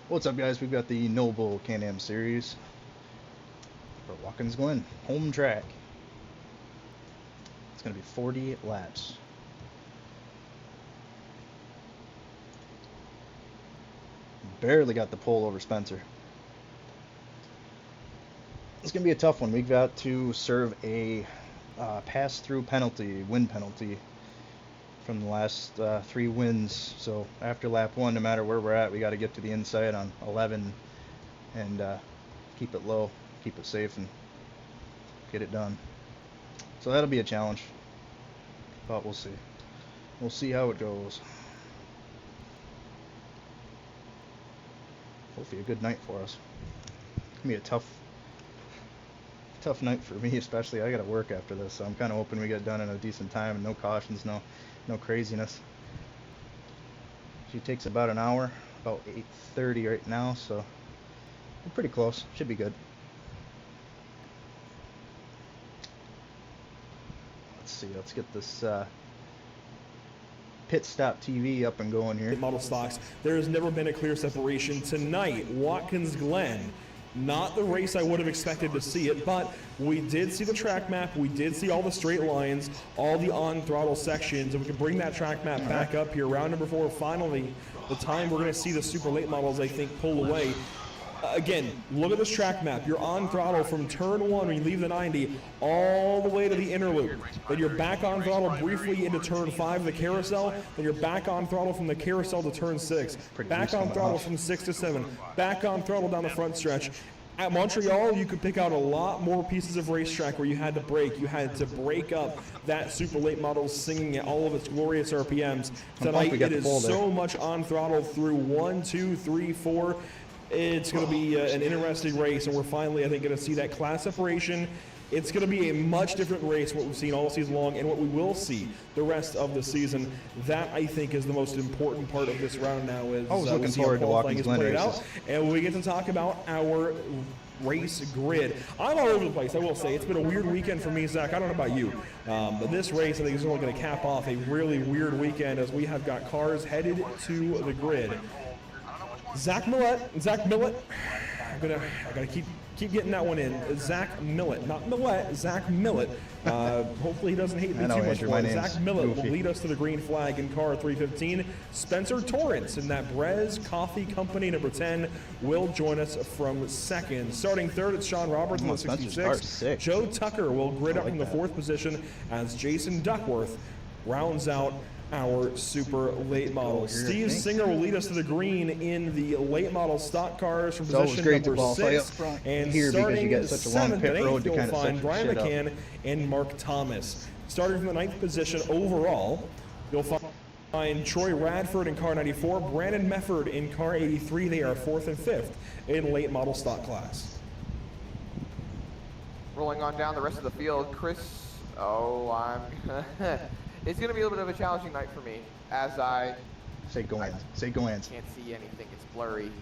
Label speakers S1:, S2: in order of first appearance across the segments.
S1: What's up, guys? We've got the Noble Can-Am Series for Watkins Glen, home track. It's going to be 40 laps. Barely got the pole over Spencer. It's going to be a tough one. We've got to serve a pass-through penalty, win penalty, from the last 3 wins. So after lap 1, no matter where we're at, we got to get to the inside on 11 and keep it low, keep it safe, and get it done. So that'll be a challenge, but we'll see. We'll see how it goes. Hopefully a good night for us. It's gonna be a tough night for me, especially. I gotta work after this, so I'm kind of hoping we get done in a decent time and no cautions, no craziness. She takes about an hour, about 8:30 right now, so we're pretty close. Should be good. Let's see. Let's get this Pit Stop TV up and going here.
S2: Model stocks. There has never been a clear separation tonight. Watkins Glen. Not the race I would have expected to see it, but we did see the track map. We did see all the straight lines, all the on-throttle sections, and we can bring that track map back up here. Round number 4, finally, the time we're going to see the super late models, I think, pull away. Again, look at this track map. You're on throttle from turn 1 when you leave the 90 all the way to the inner loop. Then you're back on throttle briefly into turn 5, the carousel. Then you're back on throttle from the carousel to turn 6. Back on throttle from 6 to 7. Back on throttle down the front stretch. At Montreal, you could pick out a lot more pieces of racetrack where you had to brake. You had to break up that super late model singing at all of its glorious RPMs. Tonight, it is so much on throttle through 1, 2, 3, 4. It's going to be an interesting race, and we're finally, I think, going to see that class separation. It's going to be a much different race what we've seen all season long and what we will see the rest of the season. That, I think, is the most important part of this round now. Is
S1: I was looking forward to Watkins Glen races.
S2: Out, and we get to talk about our race grid. I'm all over the place, I will say. It's been a weird weekend for me, Zach. I don't know about you, but this race, I think, is only going to cap off a really weird weekend as we have got cars headed to the grid. Zach Millett. I gotta keep getting that one in. Zach Millett, not Millett. Zach Millett. Hopefully he doesn't hate me too much for it. Zach Millett will lead us to the green flag in car 315. Spencer Torrance in that Brez Coffee Company number 10 will join us from 2nd. Starting 3rd, it's Sean Roberts in the 66. Joe Tucker will grid up from the 4th position as Jason Duckworth rounds out our super late models. Steve Singer will lead us to the green in the late model stock cars from position number 6. And starting 7th and 8th, you'll find Brian McCann and Mark Thomas. Starting from the 9th position overall, you'll find Troy Radford in car 94, Brandon Mefford in car 83. They are 4th and 5th in late model stock class.
S3: Rolling on down the rest of the field, Chris. It's going to be a little bit of a challenging night for me as I
S1: say go Ans.
S3: Can't see anything. It's blurry.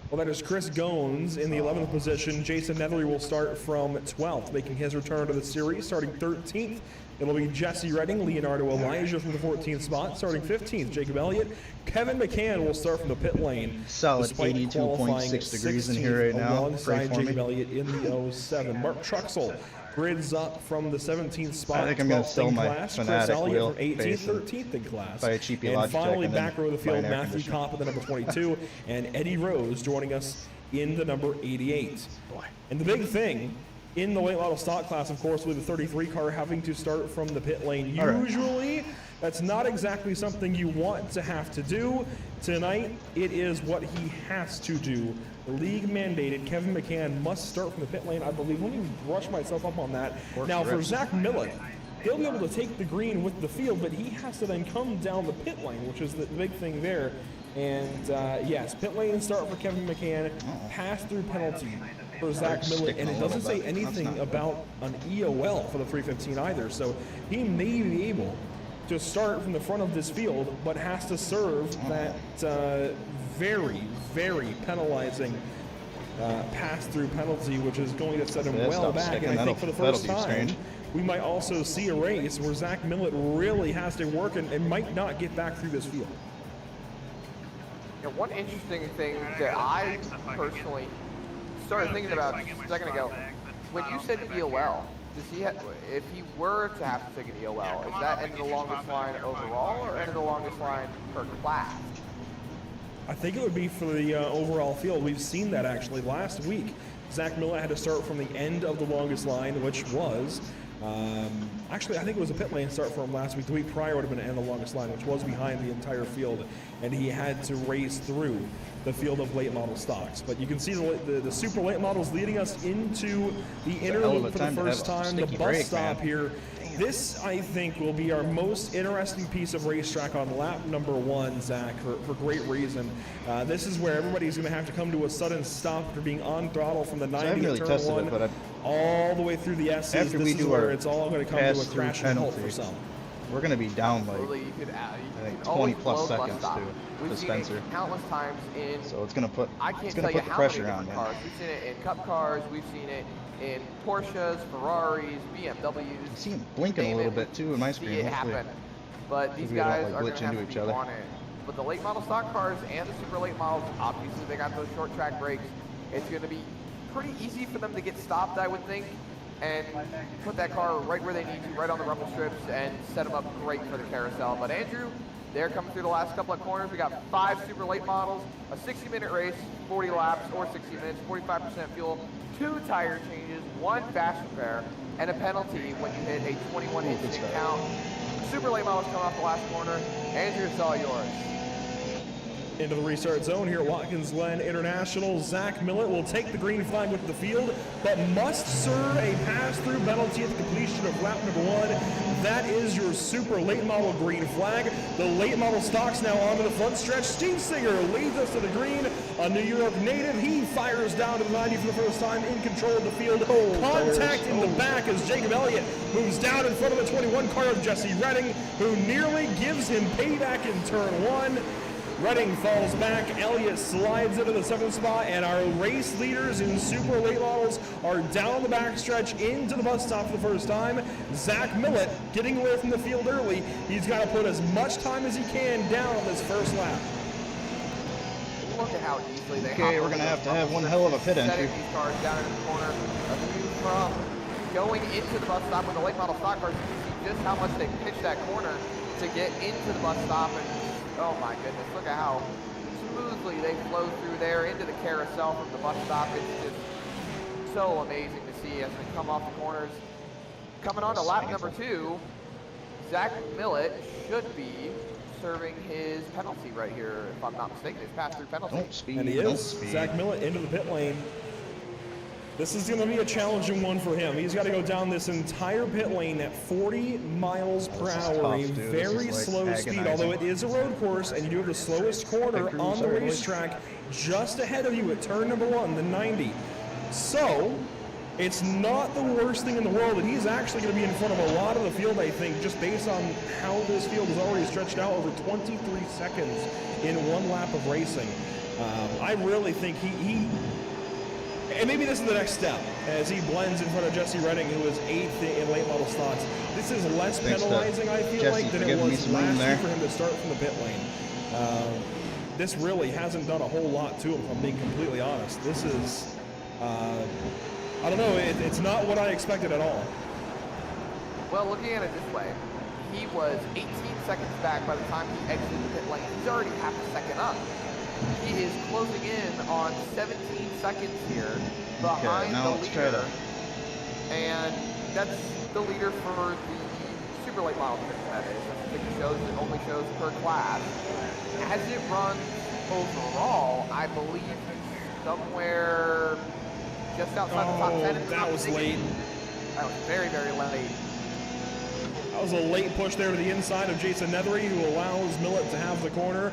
S2: Well, that is Chris Goins in the 11th position. Jason Netherly will start from 12th, making his return to the series. Starting 13th, it'll be Jesse Redding, Leonardo Elijah from the 14th spot. Starting 15th, Jacob Elliott. Kevin McCann will start from the pit lane.
S1: Solid 82.6 degrees in here right now.
S2: Alongside Jacob Elliott in the 07. Mark Truxell grids up from the 17th spot.
S1: I think I'm going to sell my Fanatic wheel
S2: from 18th, 13th in class.
S1: By a cheapy
S2: and finally,
S1: Logitech,
S2: back row of the field, Matthew Kopp at the number 22, and Eddie Rose joining us in the number 88. And the big thing in the late model stock class, of course, with the 33 car having to start from the pit lane. Usually, that's not exactly something you want to have to do. Tonight, it is what he has to do. The league mandated Kevin McCann must start from the pit lane, I believe. Let me brush myself up on that. Now, for Zach Millett, he'll be able to take the green with the field, but he has to then come down the pit lane, which is the big thing there. And yes, pit lane start for Kevin McCann, pass-through penalty for Zach Millett, and it doesn't say anything about an EOL for the 315 either, so he may be able to start from the front of this field, but has to serve that very, very penalizing pass-through penalty, which is going to set him well back. And I think for the first time, we might also see a race where Zach Millett really has to work and might not get back through this field.
S3: And one interesting thing that I personally started thinking about just a second ago, when you said EOL, does he if he were to have to take an EOL, is that end of the longest line overall or end of the longest line per class?
S2: I think it would be for the overall field. We've seen that actually last week. Zach Millett had to start from the end of the longest line, which was, actually I think it was a pit lane start for him last week. The week prior would have been the end of the longest line, which was behind the entire field, and he had to race through the field of late model stocks. But you can see the super late models leading us into the inner loop for the first time. The bus stop here. This, I think, will be our most interesting piece of racetrack on lap number 1, Zach, for great reason. This is where everybody's going to have to come to a sudden stop after being on throttle from the 90
S1: really
S2: turn
S1: tested
S2: 1
S1: it, but
S2: all the way through the S's.
S1: After we do
S2: where
S1: our
S2: it's all going to come to a crash and halt for some.
S1: we're going to be down like
S3: You could add,
S1: I think 20 plus seconds to Spencer.
S3: Countless times in.
S1: So it's going to put
S3: I can't
S1: it's
S3: tell
S1: going to
S3: you
S1: put the
S3: how many
S1: pressure on
S3: different
S1: you.
S3: cars. We've seen it in Cup cars. We've seen it in Porsches, Ferraris, BMWs.
S1: You see him blinking a little bit too in my screen.
S3: See it
S1: Hopefully.
S3: happen. But these
S1: we don't,
S3: guys
S1: like,
S3: are going
S1: glitch
S3: to have
S1: into
S3: to
S1: each
S3: be
S1: other.
S3: on it. But the late model stock cars and the super late models, obviously they got those short track brakes. It's going to be pretty easy for them to get stopped, I would think, and put that car right where they need to, right on the rumble strips, and set them up great for the carousel. But Andrew, they're coming through the last couple of corners. We got 5 super late models, a 60-minute race, 40 laps or 60 minutes, 45% fuel, 2 tire changes, 1 fast repair, and a penalty when you hit a 21 instant count. Super late models coming off the last corner. Andrew, it's all yours.
S2: Into the restart zone here at Watkins Glen International. Zach Millett will take the green flag with the field, but must serve a pass-through penalty at the completion of lap number 1. That is your super late model green flag. The late model stocks now onto the front stretch. Steve Singer leads us to the green. A New York native, he fires down to the 90 for the first time, in control of the field. Contact in the back as Jacob Elliott moves down in front of the 21 car of Jesse Redding, who nearly gives him payback in turn 1. Redding falls back, Elliott slides into the 7th spot, and our race leaders in super late models are down the backstretch into the bus stop for the first time. Zach Millett getting away from the field early. He's got to put as much time as he can down on this first lap.
S3: Look at how easily they
S1: Okay, we're going to have one hell of a pit entry.
S3: These cars down in the corner. A view from going into the bus stop with the late model stock cars. You can see just how much they pitch that corner to get into the bus stop. And oh my goodness, look at how smoothly they flow through there into the carousel from the bus stop. It's just so amazing to see as they come off the corners. Coming on to lap number 2, Zach Millett should be serving his penalty right here, if I'm not mistaken, his pass-through penalty.
S1: Don't speed.
S2: And he is. Zach Millett into the pit lane. This is going to be a challenging one for him. He's got to go down this entire pit lane at 40 miles per hour, a very slow speed, although it is a road course, and you do have the slowest corner on the racetrack just ahead of you at turn number 1, the 90. So, it's not the worst thing in the world, and he's actually going to be in front of a lot of the field, I think, just based on how this field is already stretched out over 23 seconds in 1 lap of racing. I really think he and maybe this is the next step, as he blends in front of Jesse Redding, who was 8th in late model stocks. This is less penalizing, I feel like, than it was last year for him to start from the pit lane. This really hasn't done a whole lot to him, if I'm being completely honest. This is, I don't know, it's not what I expected at all.
S3: Well, looking at it this way, he was 18 seconds back by the time he exited the pit lane. He's already half a second up. He is closing in on 17 seconds here behind the leader. And that's the leader for the super late model division, that is. I think it only shows per class. As it runs overall, I believe he's somewhere just outside the top 10.
S2: That was late.
S3: That was very, very late.
S2: That was a late push there to the inside of Jason Nethery, who allows Millett to have the corner.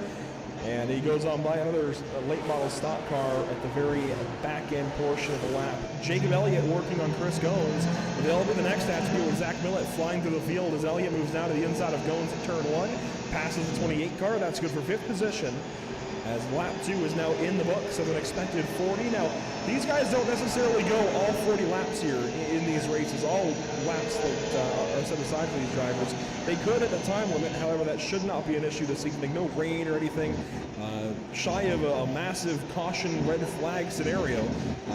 S2: And he goes on by another late model stock car at the very back end portion of the lap. Jacob Elliott working on Chris Goins. They'll be the next attribute with Zach Millett flying through the field as Elliott moves down to the inside of Goins at turn 1. Passes the 28 car. That's good for 5th position. as lap 2 is now in the books of an expected 40. Now, these guys don't necessarily go all 40 laps here in these races, all laps that are set aside for these drivers. They could at the time limit, however, that should not be an issue this evening. No rain or anything. Shy of a massive caution red flag scenario,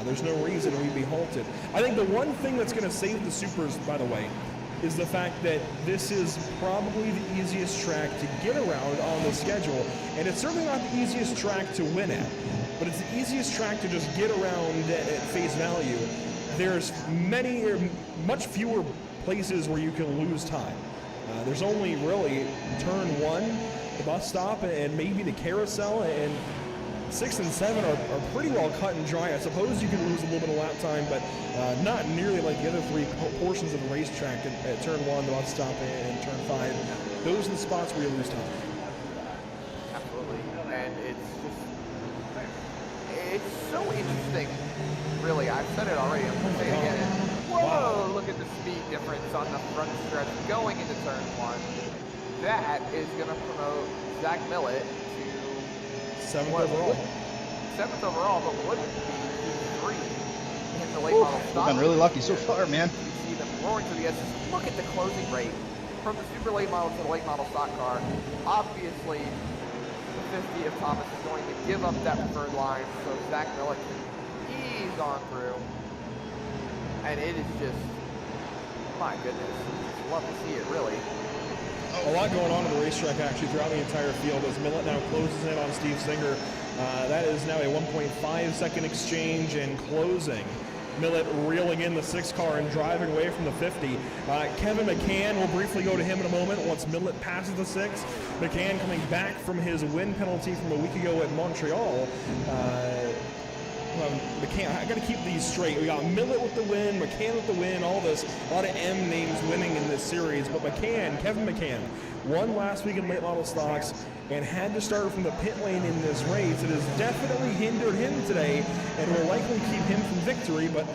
S2: there's no reason we'd be halted. I think the one thing that's going to save the Supers, by the way, is the fact that this is probably the easiest track to get around on the schedule, and it's certainly not the easiest track to win at, but it's the easiest track to just get around at face value. There's much fewer places where you can lose time. There's only really turn 1, the bus stop, and maybe the carousel, and 6 and 7 are pretty well cut and dry. I suppose you can lose a little bit of lap time, but not nearly like the other 3 portions of the racetrack at turn 1, the bus stop, and turn 5. Those are the spots where you lose time.
S3: Absolutely, and it's so interesting, really. I've said it already, I'm going to say it again. Whoa, wow. Look at the speed difference on the front stretch going into turn 1. That is going to promote Zach Millett to
S2: 7th overall.
S3: 7th overall, but would be 3 in the late model stock.
S1: We've been really lucky so far, man.
S3: You see them roaring through the S's. Look at the closing rate from the super late model to the late model stock car. Obviously, the 50 of Thomas is going to give up that preferred line, so Zach Millett can ease on through. And it is just, my goodness, love to see it, really.
S2: A lot going on in the racetrack, actually, throughout the entire field as Millett now closes in on Steve Singer. That is now a 1.5 second exchange and closing. Millett reeling in the 6 car and driving away from the 50. Kevin McCann, we'll briefly go to him in a moment once Millett passes the 6. McCann coming back from his win penalty from a week ago at Montreal. McCann, I got to keep these straight. We got Millett with the win, McCann with the win, all this, a lot of M names winning in this series. But McCann, Kevin McCann, won last week in late model stocks and had to start from the pit lane in this race. It has definitely hindered him today and will likely keep him from victory, but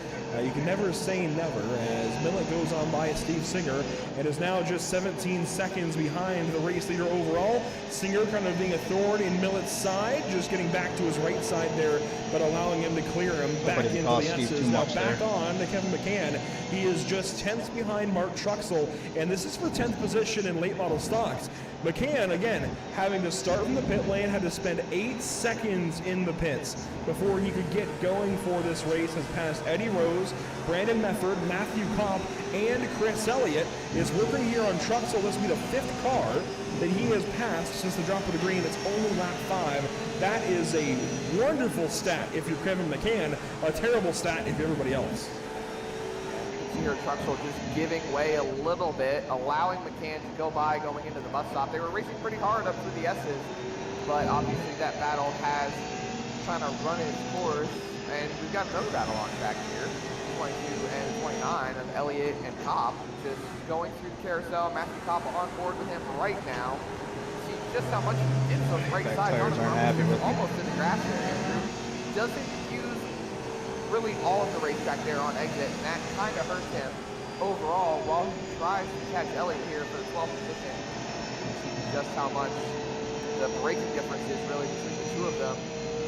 S2: you can never say never as Millett goes on by Steve Singer and is now just 17 seconds behind the race leader overall. Singer kind of being a thorn in Millett's side, just getting back to his right side there, but allowing him to clear him back into the S's. Now back on to Kevin McCann. He is just 10th behind Mark Truxell, and this is for 10th position in late model stocks. McCann, again, having to start from the pit lane, had to spend 8 seconds in the pits before he could get going for this race. Has passed Eddie Rose, Brandon Mefford, Matthew Kopp, and Chris Elliott. Is working here on Truxell. This will be the 5th car that he has passed since the drop of the green. It's only lap 5. That is a wonderful stat if you're Kevin McCann, a terrible stat if you're everybody else.
S3: Here Truxell just giving way a little bit, allowing McCann to go by going into the bus stop. They were racing pretty hard up through the S's, but obviously that battle has kind of run its course, and we've got another battle on track here, 22 and 29 of Elliott and Kopp, just going through the carousel. Matthew Kopp on board with him right now. See just how much he hits those right sides on the almost in the grass area. Doesn't use really all of the racetrack there on exit, and that kind of hurts him overall while he tries to catch Elliott here for the 12th position. Just how much the braking difference is really between the 2 of them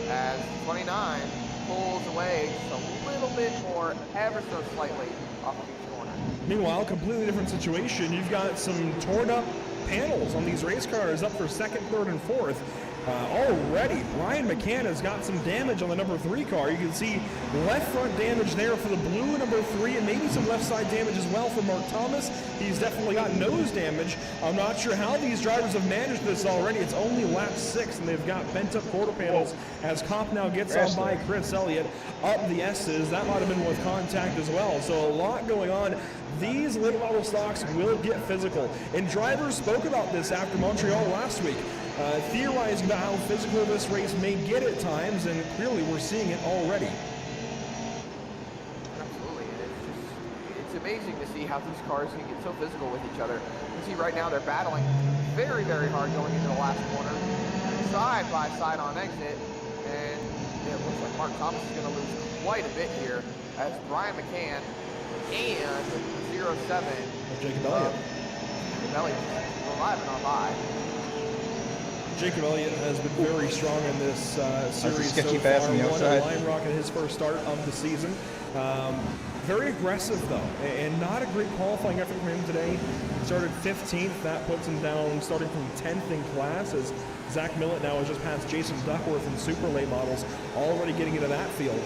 S3: as 29 pulls away just a little bit more, ever so slightly, off of each corner.
S2: Meanwhile, completely different situation. You've got some torn up panels on these race cars up for 2nd, 3rd, and 4th. Already, Ryan McCann has got some damage on the number 3 car. You can see left front damage there for the blue number 3, and maybe some left side damage as well for Mark Thomas. He's definitely got nose damage. I'm not sure how these drivers have managed this already. It's only lap 6, and they've got bent up quarter panels as Kopp now gets on by Chris Elliott up the S's. That might have been with contact as well. So a lot going on. These late model stocks will get physical, and drivers spoke about this after Montreal last week. Theorizing about how physical this race may get at times, and clearly we're seeing it already.
S3: Absolutely, it's amazing to see how these cars can get so physical with each other. You see right now they're battling very, very hard going into the last corner, side by side on exit, and it looks like Mark Thomas is going to lose quite a bit here as Brian McCann and 07
S2: Jacob Elliott
S3: arriving on by.
S2: Jacob Elliott has been very strong in this series so
S1: sketchy
S2: far.
S1: pass on the
S2: Won
S1: outside.
S2: a line rocket his first start of the season. Very aggressive though, and not a great qualifying effort from him today. Started 15th, that puts him down starting from 10th in class, as Zach Millett now has just passed Jason Duckworth in super late models, already getting into that field.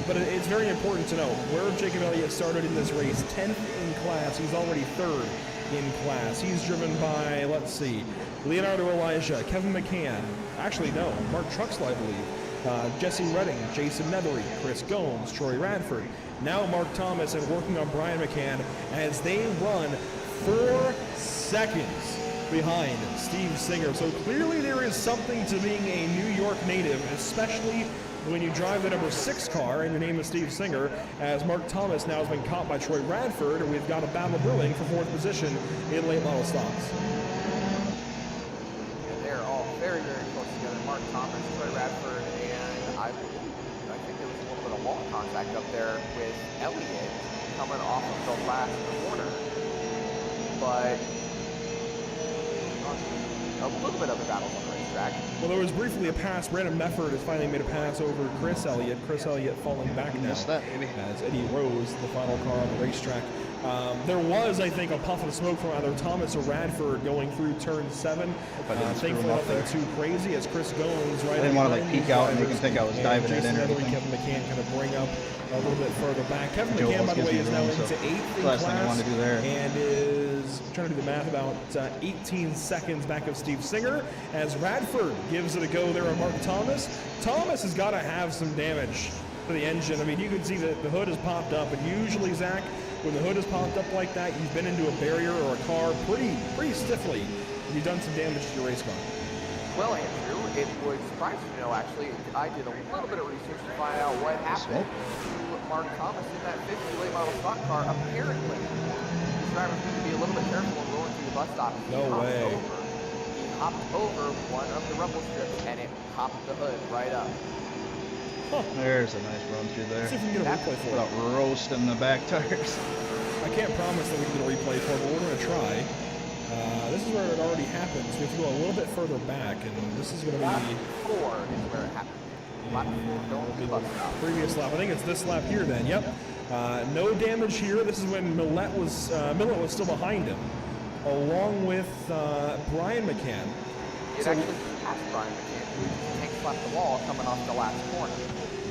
S2: But it's very important to know where Jacob Elliott started in this race. 10th in class, he's already 3rd in class. He's driven by, let's see, Leonardo Elijah, Kevin McCann, actually no, Mark Truxell, I believe. Jesse Redding, Jason Nethery, Chris Gomes, Troy Radford, now Mark Thomas, and working on Brian McCann as they run 4 seconds behind Steve Singer. So clearly there is something to being a New York native, especially when you drive the number 6 car and your name is Steve Singer, as Mark Thomas now has been caught by Troy Radford, and we've got a battle brewing for 4th position in late model stocks.
S3: And they're all very, very close together. Mark Thomas, Troy Radford, and I think there was a little bit of wall contact up there with Elliott coming off of the last corner. But a little bit of a battle on the racetrack.
S2: Well, there was briefly a pass. Brandon Mefford has finally made a pass over Chris Elliott. Chris Elliott falling back now.
S1: Missed that, maybe.
S2: As Eddie Rose, the final car on the racetrack. There was, I think, a puff of smoke from either Thomas or Radford going through turn 7. Thankfully, nothing too crazy as Chris Gomes right.
S1: I didn't want to like peek out and make him think I was diving it in or anything.
S2: Kevin McCann kind of bring up a little bit further back. Kevin
S1: Joe
S2: McCann, by the way, is now
S1: room,
S2: into
S1: so
S2: 8th in
S1: last thing I
S2: class
S1: wanted to do there.
S2: and is trying to do the math about 18 seconds back of Steve Singer as Radford gives it a go there on Mark Thomas. Thomas has got to have some damage to the engine. I mean, you can see that the hood has popped up, and usually, Zach, when the hood has popped up like that, you've been into a barrier or a car pretty stiffly, and you've done some damage to your race car.
S3: Well, Andrew, it would surprise you to know, actually, I did a little bit of research to find out what happened to Mark Thomas in that 50 late model stock car. Apparently, this driver's going to be a little bit careful when rolling through the bus stop.
S2: No way.
S3: He hopped over one of the rumble strips, and it popped the hood right up.
S2: Huh.
S1: There's a nice run through there.
S2: Let's see if we can get a replay for it.
S1: Without roasting the back tires.
S2: I can't promise that we can get a replay for it, but we're going to try. This is where it already happens. We have to go a little bit further back, and this is going to
S3: Lap
S2: be
S3: 4 is where it happened. Lap 4 going to the bus stop.
S2: previous lap. I think it's this lap here then. Yep. No damage here. This is when Millett was still behind him, along with Brian McCann.
S3: It actually passed Brian McCann, who tank slapped the wall coming off the last corner.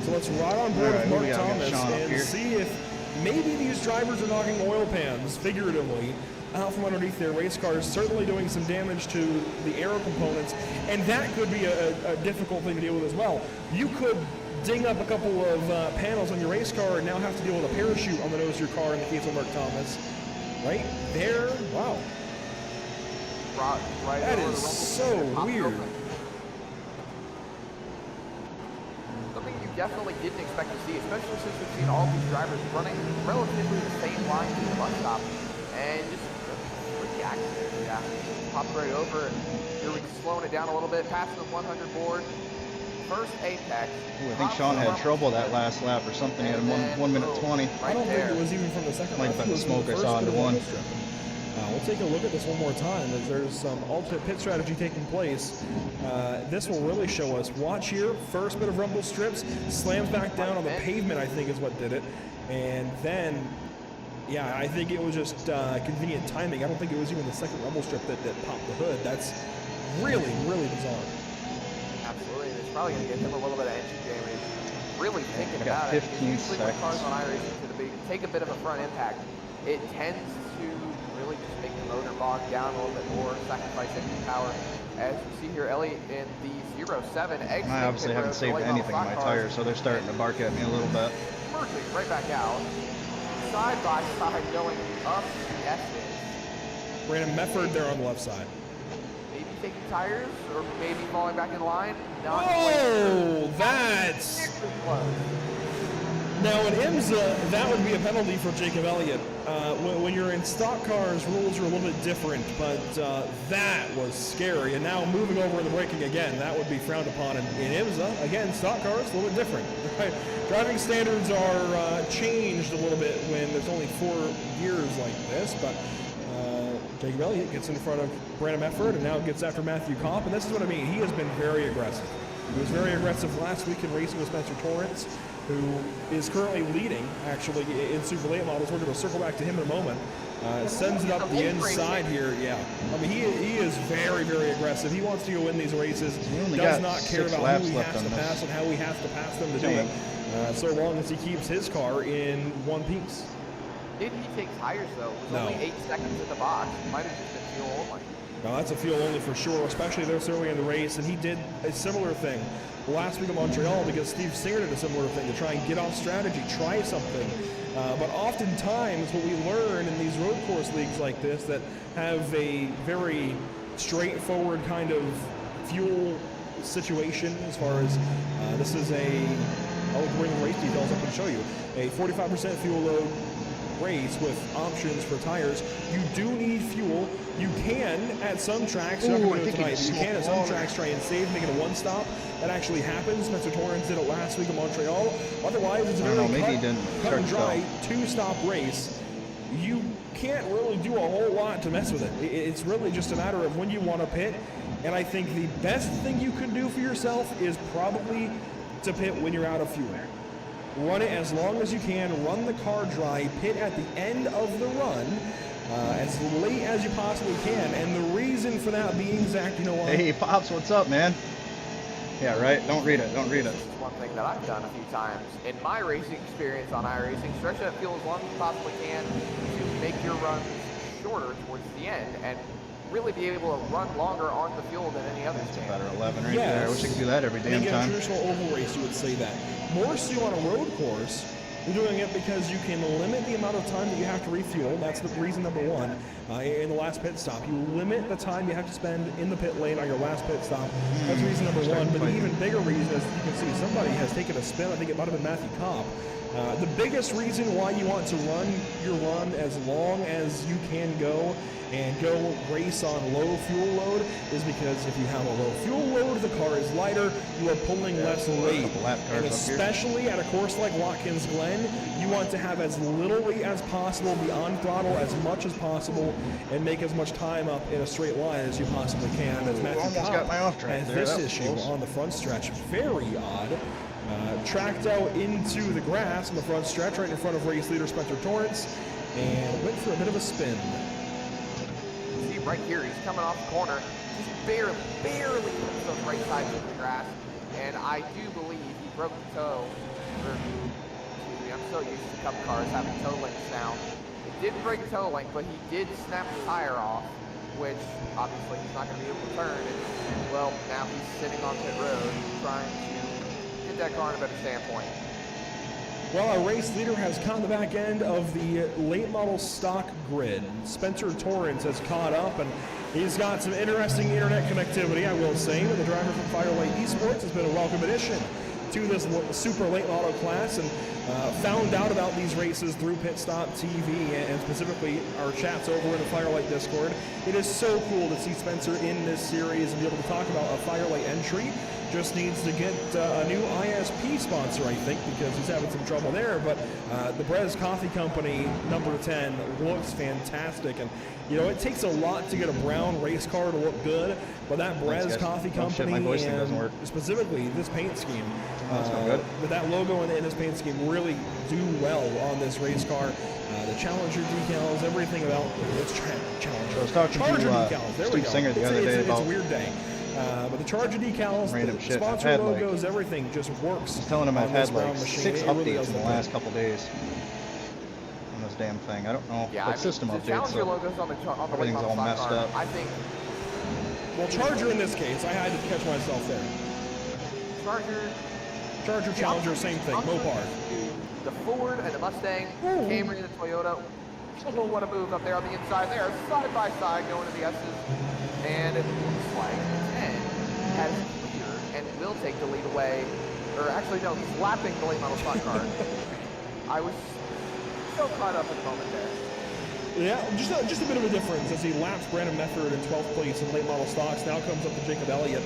S2: So let's ride on board with
S1: All
S2: Mark
S1: right,
S2: Thomas
S1: Sean up
S2: and
S1: here.
S2: see if maybe these drivers are knocking oil pans, figuratively, out from underneath their race cars, certainly doing some damage to the aero components, and that could be a difficult thing to deal with as well. You could ding up a couple of panels on your race car and now have to deal with a parachute on the nose of your car in the case of Mark Thomas. Right there, wow.
S3: Right
S2: That
S3: over
S2: is
S3: the rumble
S2: so
S3: strip, popped
S2: weird.
S3: open. Something you definitely didn't expect to see, especially since we've seen all these drivers running relatively the same line to the bus stop, and just pretty accident. Yeah, popped right over, and here we're slowing it down a little bit, passing the 100 board. First apex.
S1: Ooh, I think Sean had trouble that last lap or something. He had him 1 minute 20.
S2: I don't think it was even from the second
S1: Might
S2: lap.
S1: have
S2: I
S1: been
S2: think it
S1: the
S2: was
S1: smoke
S2: from
S1: I saw
S2: first
S1: into
S2: bit of
S1: one.
S2: rumble strip. We'll take a look at this one more time as there's some alternate pit strategy taking place. This will really show us. Watch here, first bit of rumble strips, slams back down on the pavement, I think is what did it. And then, yeah, I think it was just convenient timing. I don't think it was even the second rumble strip that popped the hood. That's really, really bizarre.
S3: Absolutely, and it's probably going to get him a little bit of engine damage. Really thinking about it,
S1: 15
S3: usually when cars
S1: seconds.
S3: on iRacing take a bit of a front impact, it tends to really just make the motor bog down a little bit more, sacrifice engine power. As you see here, Elliott in the 07 exit.
S1: I obviously haven't saved anything in my tires, so they're starting to bark at me a little bit.
S3: Merging right back out, side by side going up the S's.
S2: Brandon Mefford there on the left side.
S3: Maybe taking tires, or maybe falling back in line. Not
S2: Oh, that's...
S3: close.
S2: Now in IMSA, that would be a penalty for Jacob Elliott. When you're in stock cars, rules are a little bit different, but that was scary. And now moving over in the braking again, that would be frowned upon in IMSA. Again, stock cars, a little bit different. Right? Driving standards are changed a little bit when there's only 4 gears like this, but Jacob Elliott gets in front of Brandon Mefford and now gets after Matthew Kopp. And this is what I mean. He has been very aggressive. He was very aggressive last week in racing with Spencer Torrance, who is currently leading, actually, in super late models. We're going to circle back to him in a moment. Sends it up the inside here. Yeah. I mean, he is very, very aggressive. He wants to go win these races. Does not care about who he has to pass and how he has to pass them to do it, so long as he keeps his car in one piece.
S3: Did he take tires, though? It was only 8 seconds in the box. It might have just been fuel only.
S2: No, that's a fuel only for sure, especially this early in the race. And he did a similar thing last week in Montreal because Steve Singer did a similar thing to try and get off strategy, try something. But oftentimes what we learn in these road course leagues like this that have a very straightforward kind of fuel situation as far as this is I'll bring the race details up and show you. A 45% fuel load race with options for tires. You do need fuel. You can at some tracks, you're not going to do it tonight, you can at some tracks try and save, make it a one stop. That actually happens. Spencer Torrance did it last week in Montreal. Otherwise, it's a very cut and dry 2-stop race. You can't really do a whole lot to mess with it. It's really just a matter of when you want to pit. And I think the best thing you can do for yourself is probably to pit when you're out of fuel. Run it as long as you can, run the car dry, pit at the end of the run as late as you possibly can. And the reason for that being, Zach, you know what?
S1: Hey, Pops, what's up, man? Yeah, right? Don't read it. Don't read it.
S3: This is one thing that I've done a few times. In my racing experience on iRacing, stretch that fuel as long as you possibly can to make your runs shorter towards the end and really be able to run longer on the fuel than any other stand.
S1: Better 11 right there. I wish I could do that every damn time.
S2: In a traditional oval race, you would say that. More so on a road course, you're doing it because you can limit the amount of time that you have to refuel. That's the reason number one. In the last pit stop, you limit the time you have to spend in the pit lane on your last pit stop. That's reason number one. But the even bigger reason, as you can see, somebody has taken a spin. I think it might have been Matthew Kopp. The biggest reason why you want to run your run as long as you can go and go race on low fuel load is because if you have a low fuel load, the car is lighter, you are pulling less weight. And especially at a course like Watkins Glen, you want to have as little weight as possible, be on throttle as much as possible, and make as much time up in a straight line as you possibly can. As Matthew Kopp has this issue on the front stretch, very odd. Tracked out into the grass on the front stretch, right in front of race leader Spencer Torrance, and went for a bit of a spin.
S3: See right here, he's coming off the corner, just barely puts those right sides into the grass, and I do believe he broke the toe. I'm so used to Cup cars having toe links now. He didn't break the toe link, but he did snap the tire off, which obviously he's not going to be able to turn. And well, now he's sitting on pit road trying to get that car in a better standpoint.
S2: Well, our race leader has caught the back end of the late model stock grid. Spencer Torrance has caught up, and he's got some interesting internet connectivity, I will say. The driver from Firelight Esports has been a welcome addition to this super late model class, and found out about these races through Pit Stop TV and specifically our chats over in the Firelight Discord. It is so cool to see Spencer in this series and be able to talk about a Firelight entry. Just needs to get a new ISP sponsor, I think, because he's having some trouble there. But the Brez Coffee Company, number 10, looks fantastic. And, you know, it takes a lot to get a brown race car to look good. But that Brez Coffee Company, and specifically this paint scheme, with that logo in this paint scheme, really do well on this race car. The Challenger decals, everything about it's Challenger.
S1: I was talking
S2: Charger
S1: to
S2: decals. There we
S1: Steve
S2: go.
S1: Singer the other day
S2: it's
S1: about
S2: a weird day. But the Charger decals,
S1: random
S2: the
S1: shit.
S2: sponsor logos, everything just works.
S1: I was telling him I've had like 6 updates
S2: really
S1: in the last couple days on this damn thing. I don't know what system updates.
S3: The Challenger logos on the
S1: everything's all messed up.
S3: I think.
S2: Well, Charger in this case, I had to catch myself there. Charger, Challenger, same thing. Mopar.
S3: The Ford and the Mustang, the Camry and the Toyota. Oh, what a move up there on the inside. They are side by side going to the S's. And it looks like 10 has cleared and will take the lead away. Or actually, no, he's lapping the late model stock car. I was so caught up in the moment there.
S2: Yeah, just a bit of a difference as he laps Brandon Mefford in 12th place in late model stocks. Now comes up to Jacob Elliott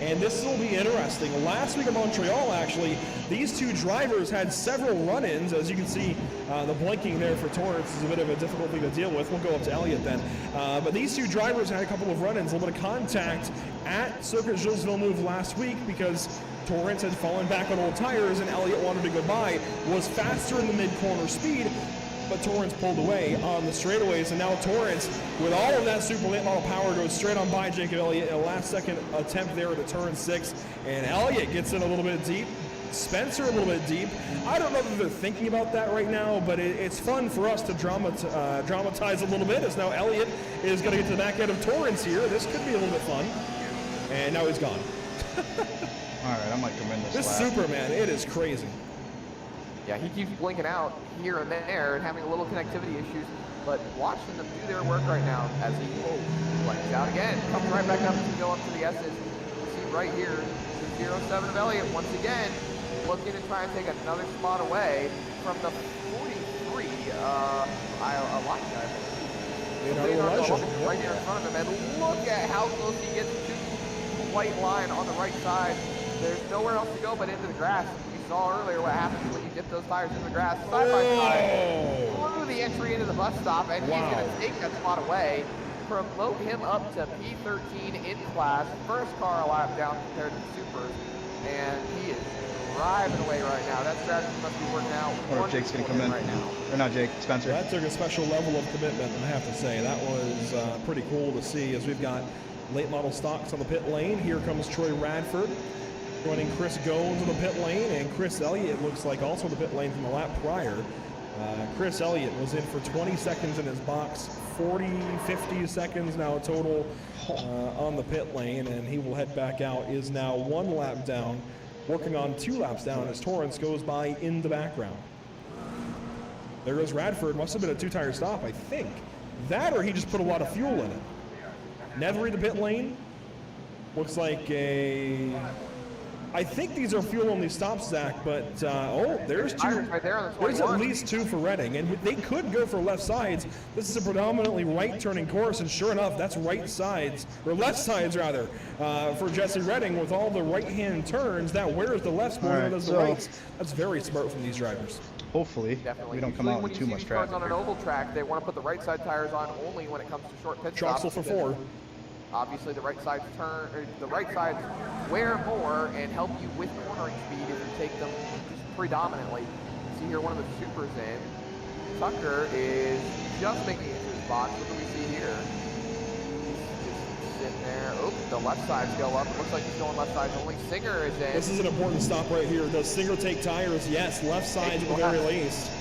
S2: And this will be interesting. Last week in Montreal, actually, these two drivers had several run-ins. As you can see, the blinking there for Torrance is a bit of a difficult thing to deal with. We'll go up to Elliott then. But these two drivers had a couple of run-ins, a little bit of contact at Circuit Gilles Villeneuve last week because Torrance had fallen back on old tires and Elliott wanted to go by, was faster in the mid-corner speed, but Torrance pulled away on the straightaways, and now Torrance, with all of that super late model power, goes straight on by Jacob Elliott in a last-second attempt there at turn 6, and Elliott gets in a little bit deep, Spencer a little bit deep. I don't know that they're thinking about that right now, but it's fun for us to dramatize a little bit, as now Elliott is going to get to the back end of Torrance here. This could be a little bit fun, and now he's gone.
S1: All right, I might come in
S2: this
S1: lap.
S2: Superman, it is crazy.
S3: Yeah, he keeps blinking out here and there and having a little connectivity issues, but watching them do their work right now as he blinks out again, comes right back up to go up to the S's. You see right here, the 07 of Elliott once again looking to try and take another spot away from the 43 Elijah. Right here in front of him, and look at how close he gets to the white line on the right side. There's nowhere else to go but into the grass. Saw earlier what happens when you dip those tires in the grass side by side through the entry into the bus stop, and he's going to take that spot away, promote him up to P13 in class, first car a lap down compared to the Supers, and he is driving away right now. That strategy must be working out.
S1: Or Jake's going to come in
S3: right now.
S1: Or not Jake, Spencer.
S2: That took a special level of commitment, I have to say. That was pretty cool to see, as we've got late model stocks on the pit lane. Here comes Troy Radford joining Chris Goins in the pit lane, and Chris Elliott looks like also in the pit lane from the lap prior. Chris Elliott was in for 20 seconds in his box, 50 seconds now total on the pit lane, and he will head back out, is now 1 lap down, working on 2 laps down as Torrance goes by in the background. There goes Radford, must have been a 2-tire stop, I think. That or he just put a lot of fuel in it. Nevery the pit lane, looks like I think these are fuel-only stops, Zach, but, there's 2.
S3: Right there on the
S2: there's at least 2 for Redding, and they could go for left sides. This is a predominantly right-turning course, and sure enough, that's right sides, or left sides, rather, for Jesse Redding. With all the right-hand turns, that wears the lefts more than it does the rights. That's very smart from these drivers.
S1: Hopefully, we don't come out in too much traffic.
S3: On an oval track, they want to put the right side tires on only when it comes to short pit stops.
S2: Troxel for 4.
S3: Obviously, the right sides wear more and help you with cornering speed if you take them just predominantly. See here, one of the Supers in. Tucker is just making it to his box. What do we see here? Just sitting there. Oh, the left sides go up. It looks like he's going left sides only. Singer is in.
S2: This is an important stop right here. Does Singer take tires? Yes, left sides at the very least.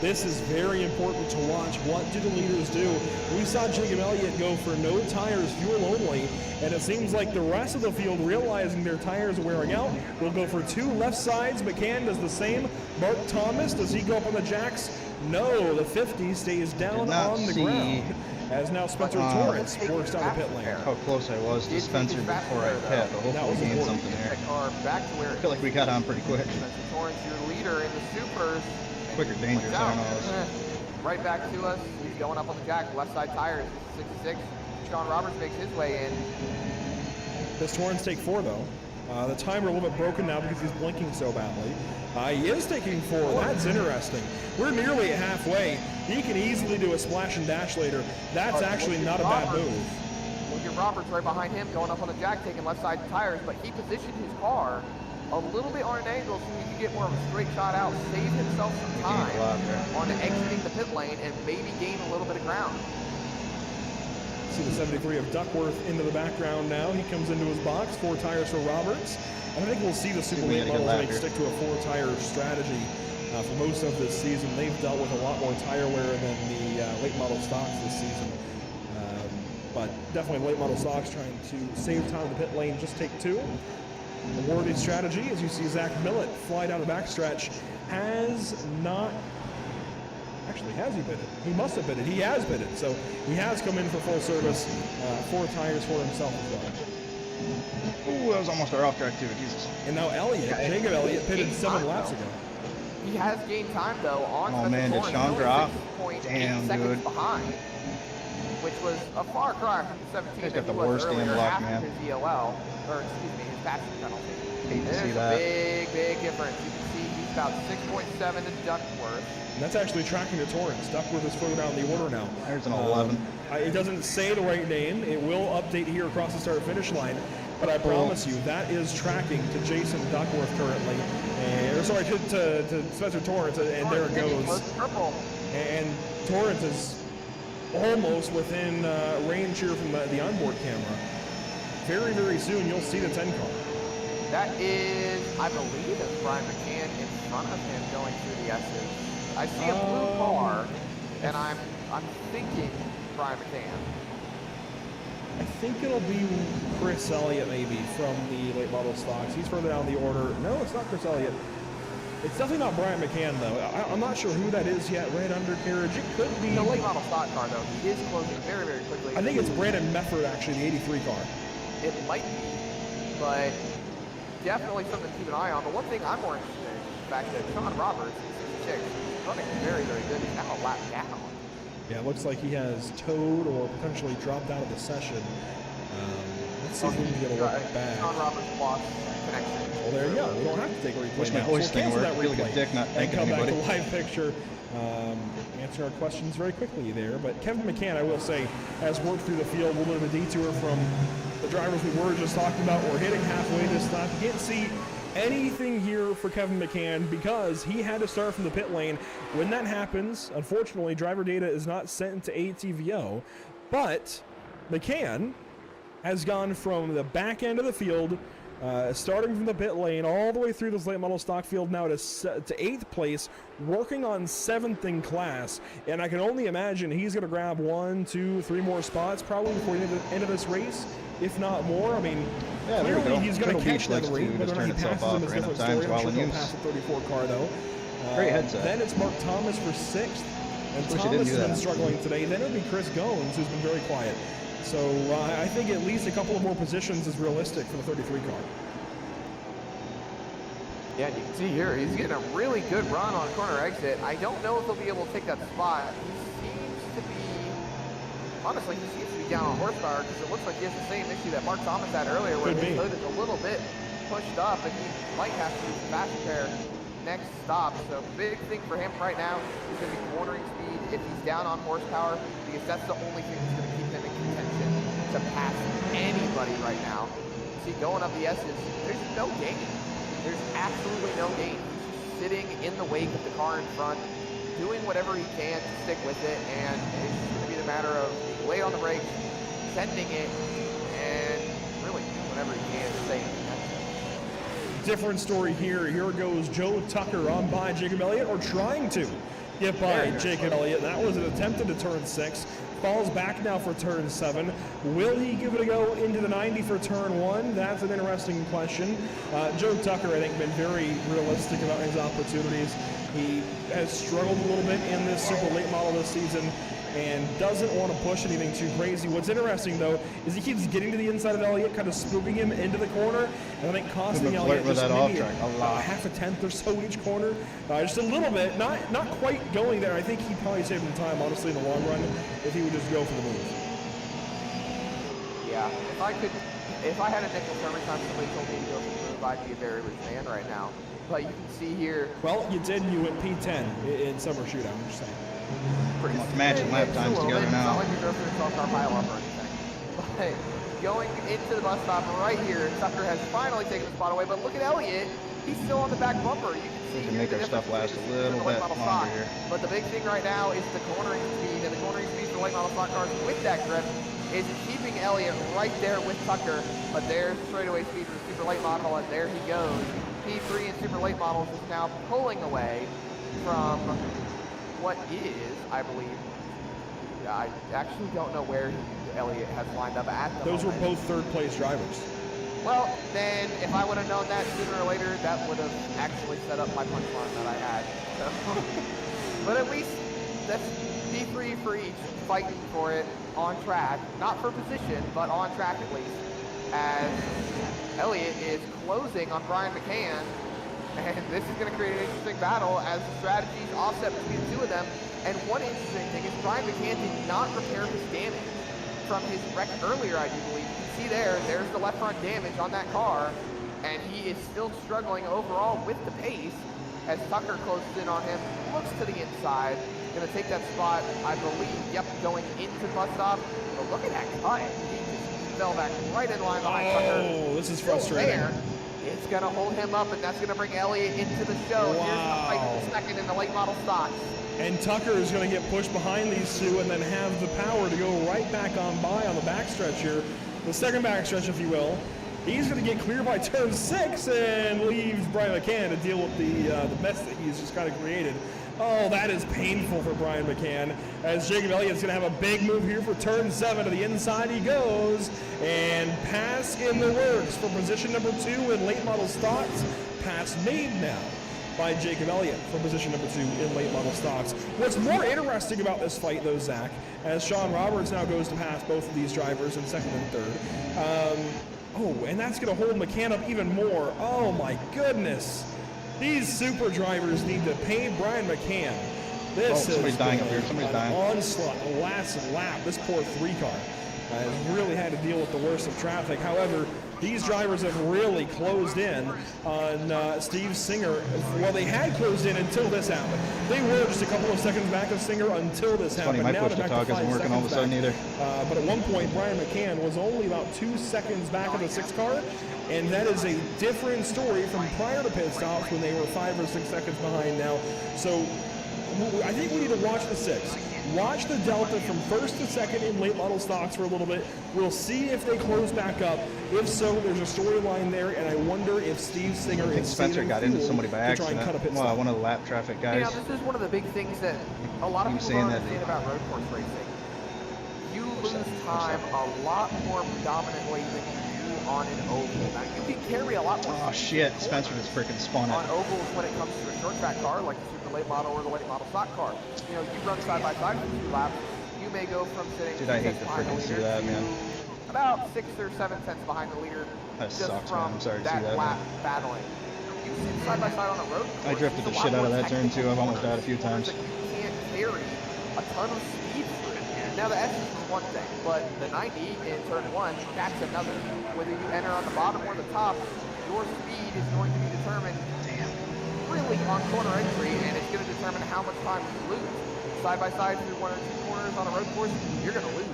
S2: This is very important to watch. What do the leaders do? We saw Jacob Elliott go for no tires, fuel only, and it seems like the rest of the field, realizing their tires are wearing out, will go for 2 left sides. McCann does the same. Mark Thomas, does he go up on the jacks? No, the 50 stays down on the ground. As now Spencer Torrance works down the pit lane.
S1: How close I was to Spencer before I pit, but hopefully we gained something there. I feel like we got on pretty quick.
S3: Spencer Torrance, your leader in the Supers.
S1: Quicker, dangerous, I don't know.
S3: Right back to us. He's going up on the jack. Left side tires, 66. Sean Roberts makes his way in.
S2: Does Torrance take 4 though? The timer a little bit broken now because he's blinking so badly. He is taking 4. That's interesting. We're nearly at halfway. He can easily do a splash and dash later. That's actually not a bad move.
S3: Look at Roberts right behind him, going up on the jack, taking left side tires, but he positioned his car a little bit on an angle so he could get more of a straight shot out, save himself some time on exiting the pit lane, and maybe gain a little bit of ground.
S2: See the 73 of Duckworth into the background now. He comes into his box, 4 tires for Roberts. And I think we'll see the super late models stick to a 4-tire strategy for most of this season. They've dealt with a lot more tire wear than the late model stocks this season. But definitely late model stocks trying to save time in the pit lane, just take 2. A worthy strategy, as you see Zach Millett fly down the backstretch, has he bid it? He must have bid it. He has bid it. So he has come in for full service, 4 tires for himself as well.
S1: Ooh, that was almost our off-track too, Jesus.
S2: And now Jacob Elliott pitted 7 laps ago.
S3: He has gained time though on
S1: oh man, did Sean drop?
S3: Damn, dude. Behind, which was a far cry from the 17
S1: He's
S3: that
S1: got the
S3: he was
S1: worst
S3: earlier
S1: damn luck,
S3: after
S1: man.
S3: his ELL, or excuse me, his passing penalty.
S1: Hate to see
S3: There's
S1: that.
S3: a big difference. You can see he's about 6.7 to Duckworth.
S2: And that's actually tracking to Torrance. Duckworth is further down the order now.
S1: There's an 11.
S2: It doesn't say the right name. It will update here across the start-finish line. But I promise you, that is tracking to Jason Duckworth currently. And, sorry, to Spencer Torrance, and there it goes.
S3: Purple.
S2: And Torrance is almost within range here from the onboard camera. Very, very soon, you'll see the 10 car.
S3: That is, I believe, it's Brian McCann in front of him going through the S's. I see a blue car, and I'm thinking Brian McCann.
S2: I think it'll be Chris Elliott maybe from the late model stocks. He's further down the order. No, it's not Chris Elliott. It's definitely not Brian McCann though. I'm not sure who that is yet. Red undercarriage. It could be.
S3: The late model stock car though. He is closing very, very quickly.
S2: I think it's Brandon Mefford actually, the 83 car.
S3: It might be, but definitely something to keep an eye on. The one thing I'm more interested in is the fact that Sean Roberts, is running very, very good. He's now a lap down.
S2: Yeah, it looks like he has towed or potentially dropped out of the session. Let's see if we can get a look back.
S3: Sean Roberts lost connection.
S2: Well, there you go. We don't have to take a replay
S1: Wish my
S2: now.
S1: voice
S2: So
S1: thing
S2: we'll cancel
S1: worked.
S2: that
S1: Feel like a
S2: replay
S1: dick not
S2: and
S1: thanking
S2: come
S1: anybody.
S2: back to live picture. Answer our questions very quickly there. But Kevin McCann, I will say, has worked through the field. A little bit of a detour from the drivers we were just talking about. We're hitting halfway this lap. You can't see anything here for Kevin McCann because he had to start from the pit lane. When that happens, unfortunately, driver data is not sent to ATVO, but McCann has gone from the back end of the field, starting from the pit lane all the way through this late model stock field now to 8th place, working on 7th in class. And I can only imagine he's going to grab 1, 2, 3 more spots probably before the end of this race, if not more. I mean,
S1: Yeah, there we
S2: clearly
S1: go.
S2: he's going to
S1: Turtle
S2: catch
S1: Beach
S2: that
S1: likes
S2: rate.
S1: to
S2: Whether
S1: just
S2: or not he
S1: turn itself
S2: passes
S1: off
S2: him is a
S1: random
S2: different
S1: times
S2: story. I'm
S1: while
S2: sure
S1: in
S2: he'll
S1: use.
S2: pass the 34 car though.
S1: Great headset.
S2: Then it's Mark Thomas for 6th. And
S1: Wish he
S2: Thomas
S1: didn't
S2: has
S1: do
S2: been
S1: that.
S2: struggling today. Then it'll be Chris Goins, who's been very quiet. So I think at least a couple of more positions is realistic for the 33 car.
S3: Yeah, you can see here, he's getting a really good run on corner exit. I don't know if he'll be able to take that spot. He seems to be, honestly, he seems to be down on horsepower because it looks like he has the same issue that Mark Thomas had earlier where his hood is a little bit pushed up and he might have to use the fast repair next stop. So big thing for him right now is going to be cornering speed if he's down on horsepower because that's the only thing that's going to keep him in contention to pass anybody right now. See, going up the S's, there's no gain. There's absolutely no gain. He's just sitting in the wake of the car in front, doing whatever he can to stick with it, and it's just going to be the matter of being late on the brakes, sending it, and really doing whatever he can to stay in contention.
S2: Different story here. Here goes Joe Tucker on by Jacob Elliott, or trying to get by Jacob Elliott. That was an attempt to turn 6. Falls back now for turn 7. Will he give it a go into the 90 for turn 1? That's an interesting question. Joe Tucker, I think, been very realistic about his opportunities. He has struggled a little bit in this super late model this season and doesn't want to push anything too crazy. What's interesting, though, is he keeps getting to the inside of Elliott, kind of spooking him into the corner, and I think costing Elliott just maybe a half a tenth or so each corner. Just a little bit, not quite going there. I think he'd probably save him time, honestly, in the long run, if he would just go for the move.
S3: Yeah, if I had a nickel for every time somebody told me to go for the move, I'd be a very rich man right now. But you can see here.
S2: Well, you did, and you went P10 in summer shootout, I'm just saying.
S1: Pretty much matching lap times together now.
S3: It's not like we drove through a 12-car pileup or anything. But going into the bus stop right here, Tucker has finally taken the spot away. But look at Elliott. He's still on the back bumper. You can see
S1: we can make our stuff last a little bit longer here.
S3: But the big thing right now is the cornering speed. And the cornering speed for late model stock cars with that grip is keeping Elliott right there with Tucker. But there's the straightaway speed for the super late model, and there he goes. P3 and super late models is now pulling away from what is, I believe, I actually don't know where Elliott has lined up at the
S2: Those
S3: moment.
S2: were both third-place drivers.
S3: Well, then, if I would have known that sooner or later, that would have actually set up my punchline that I had. So. But at least that's P3 for each, fighting for it on track. Not for position, but on track at least. As Elliott is closing on Brian McCann. And this is going to create an interesting battle as the strategies offset between the two of them. And one interesting thing is Brian McCann did not repair his damage from his wreck earlier, I do believe. You can see there's the left front damage on that car, and he is still struggling overall with the pace as Tucker closes in on him, looks to the inside, gonna take that spot, I believe, yep, going into the bus stop. But look at that cut. He just fell back right in line behind Tucker.
S2: Oh, this is frustrating.
S3: It's gonna hold him up, and that's gonna bring Elliott into the show.
S2: Wow.
S3: Here's the fight for second in the late model stocks.
S2: And Tucker is going to get pushed behind these two and then have the power to go right back on by on the backstretch here. The second backstretch, if you will. He's going to get clear by turn 6 and leaves Brian McCann to deal with the mess that he's just kind of created. Oh, that is painful for Brian McCann, as Jacob Elliott's going to have a big move here for turn 7. To the inside he goes, and pass in the works for position number 2 in late model stocks. Pass made now by Jacob Elliott for position number 2 in late model stocks. What's more interesting about this fight, though, Zach, as Sean Roberts now goes to pass both of these drivers in second and third. Oh, and that's going to hold McCann up even more. Oh, my goodness. These super drivers need to pay Brian McCann. This
S1: somebody's dying up here. Somebody's dying.
S2: Onslaught, the last lap. This poor 3-car has really had to deal with the worst of traffic. However, these drivers have really closed in on Steve Singer. Well, they had closed in until this happened. They were just a couple of seconds back of Singer until this happened.
S1: Funny, my
S2: now
S1: push to talk isn't working all of a sudden either.
S2: But at one point, Brian McCann was only about 2 seconds back of the 6-car, and that is a different story from prior to pit stops when they were 5 or 6 seconds behind now. So I think we need to watch the 6. Watch the delta from first to second in late model stocks for a little bit. We'll see if they close back up. If so, there's a storyline there, and I wonder if Steve Singer
S1: I think Spencer got into somebody by accident. Well, one of the lap traffic guys.
S3: Yeah, this is one of the big things that a lot of people don't understand about road course racing. You lose time a lot more predominantly than you do on an oval. Now, you can carry a lot more.
S1: Oh shit! Spencer just freaking spun it.
S3: On ovals when it comes to a short track car, like the super late model or the late model stock car. You know, you run side by side for 2 laps. You may go from sitting.
S1: Dude, I hate to freaking see that, man.
S3: About 6 or 7 tenths behind the leader.
S1: That
S3: just
S1: sucks,
S3: from
S1: man. I'm sorry to
S3: that
S1: see that.
S3: lap battling. You sit side by side on a road course.
S1: I drifted the shit out of that turn too. I've almost died a few times.
S3: You can't carry a ton of speed through. Now the S is one thing, but the 90 in turn 1, that's another. Whether you enter on the bottom or the top, your speed is going to be determined really on corner entry, and it's going to determine how much time you lose. Side by side through 1 or 2 corners on a road course, you're going to lose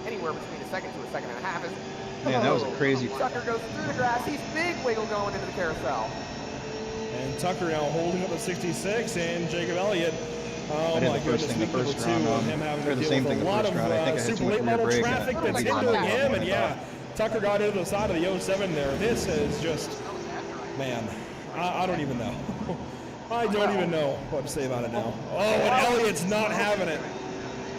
S3: anywhere between a second to a second and a half.
S1: Man, that was a crazy.
S3: Tucker goes through the grass. He's big wiggle going into the carousel.
S2: And Tucker now holding up the 66, and Jacob Elliott. Oh my goodness,
S1: the first round,
S2: him having to
S1: the
S2: deal
S1: same
S2: with
S1: thing
S2: a
S1: the
S2: lot
S1: first
S2: of
S1: round. I think I hit
S2: super
S1: too much
S2: late
S1: rear
S2: model
S1: brake
S2: traffic
S1: and
S2: that's
S1: it
S2: hindering him, and yeah, Tucker got into the side of the 07 there. This is just, man, I don't even know. I don't even know what to say about it now. Oh, and Elliott's not having it.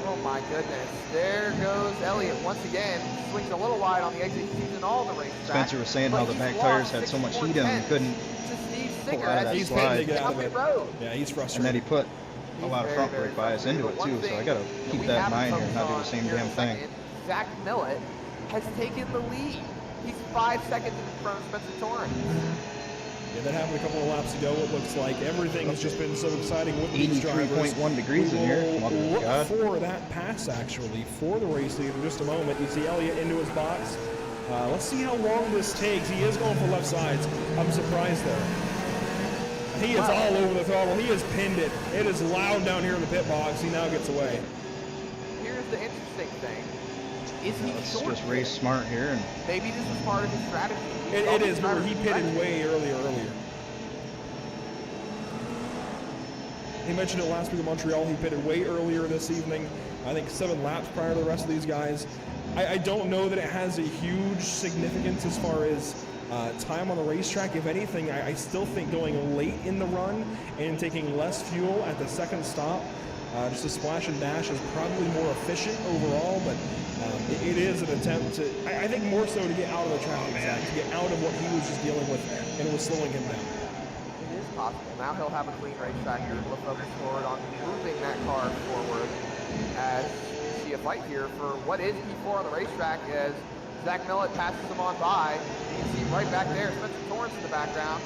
S3: Oh my goodness. There goes Elliott once again. Swings a little wide on the exit. He's using all the racetrack.
S1: Spencer was saying how the back tires had so much heat in them, he couldn't pull out of that
S2: He's
S1: slide.
S2: to get out of it. Yeah, he's frustrated.
S1: And then he put a lot of front brake bias into it too, so I gotta keep that in mind here and not do the same damn thing.
S3: Zach Millett has taken the lead. He's 5 seconds in front of Spencer Torrance.
S2: Yeah, that happened a couple of laps ago. It looks like everything has just been so exciting with these drivers.
S1: 83.1 degrees in here.
S2: Look for that pass, actually, for the race lead in just a moment. You see Elliott into his box. Let's see how long this takes. He is going for left sides. I'm surprised there. He is all over the throttle. He has pinned it. It is loud down here in the pit box. He now gets away.
S3: Here's the interesting thing. Is he
S1: Let's
S3: short?
S1: just race smart here. And
S3: maybe this was part of his strategy.
S2: It is, but he pitted way earlier. He mentioned it last week in Montreal. He pitted way earlier this evening. I think 7 laps prior to the rest of these guys. I don't know that it has a huge significance as far as time on the racetrack. If anything, I still think going late in the run and taking less fuel at the second stop, just a splash and dash, is probably more efficient overall, but it is an attempt to, I think more so to get out of the traffic zone, to get out of what he was just dealing with, and it was slowing him down.
S3: It is possible. Now he'll have a clean racetrack here. He'll focus forward on moving that car forward as we see a fight here for what is P4 on the racetrack as Zach Millett passes him on by. You can see right back there Spencer Torrance in the background.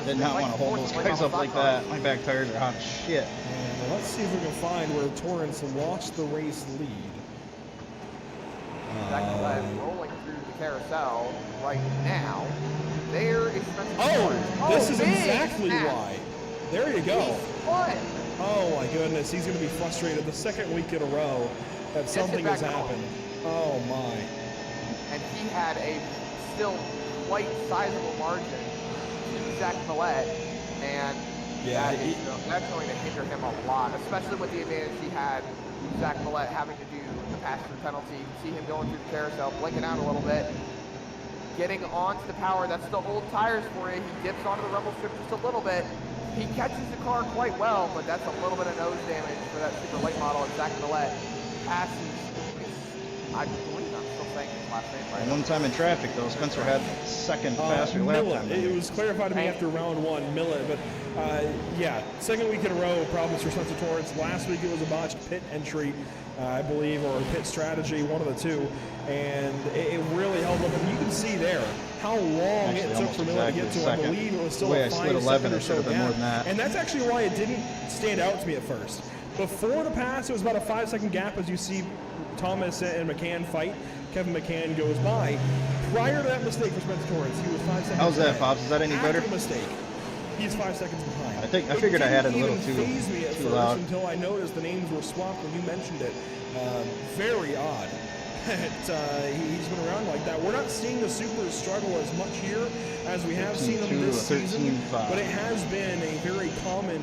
S1: Did not want to hold those guys up like that. My back tires are hot as shit.
S2: And let's see if we can find where Torrance lost the race lead.
S3: Zach Millett rolling through the carousel right now. There is Spencer
S2: Oh,
S3: Torrance.
S2: this is
S3: big
S2: exactly
S3: snap.
S2: why. There you go.
S3: He's won.
S2: Oh my goodness, he's going to be frustrated the second week in a row that something has happened. Oh my.
S3: And he had a still quite sizable margin to Zach Millett, and
S2: Yeah,
S3: that's going to hinder him a lot, especially with the advantage he had. Zach Millett having to do the pass-through penalty. You can see him going through the carousel, blinking out a little bit, getting onto the power. That's the old tires for you. He dips onto the rumble strip just a little bit. He catches the car quite well, but that's a little bit of nose damage for that super late model. And Zach Millett passes, I believe I'm still saying his last name right.
S1: And one time in traffic, though, Spencer had second faster lap time.
S2: It was clarified to me after round one, Millet, but yeah, second week in a row, problems for Spencer Torrance. Last week it was a botched pit entry, I believe, or a pit strategy, one of the two, and it really held up. And you can see there how long it took for Millet to get to. I believe it was still a 5-second or so gap, and that's actually why it didn't stand out to me at first. Before the pass, it was about a 5-second gap as you see Thomas and McCann fight. Kevin McCann goes by. Prior to that mistake for Spencer Torrance, he was 5 seconds.
S1: How's that, Pops? Is that any better?
S2: After the mistake, he's 5 seconds behind.
S1: I figured I had it a little too loud
S2: until I noticed the names were swapped when you mentioned it. Very odd. He's been around like that. We're not seeing the Supers struggle as much here as we have seen them this season, but it has been a very common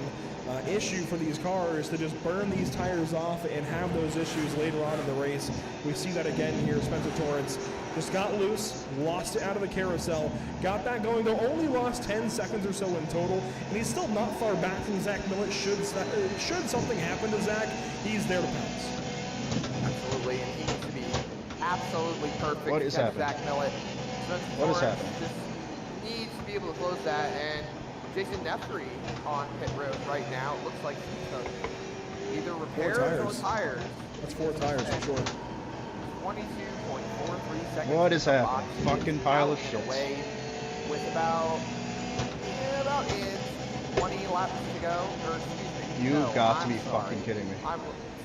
S2: issue for these cars to just burn these tires off and have those issues later on in the race. We see that again here. Spencer Torrance just got loose, lost it out of the carousel, got that going, though only lost 10 seconds or so in total, and he's still not far back from Zach Millett. Should something happen to Zach, he's there to pounce.
S3: Absolutely, and he needs to be absolutely perfect.
S1: What is happening?
S3: Zach Millett.
S1: What is happening?
S3: Just needs to be able to close that, and Jason Nefry on pit road right now. It looks like he took either repairs or tires.
S2: That's 4 tires for sure.
S3: 22.43 seconds.
S1: What is happening? Fucking pile of shit.
S3: Away with about 20 laps to go. Or excuse me.
S1: You've got to be fucking kidding me.
S3: I'm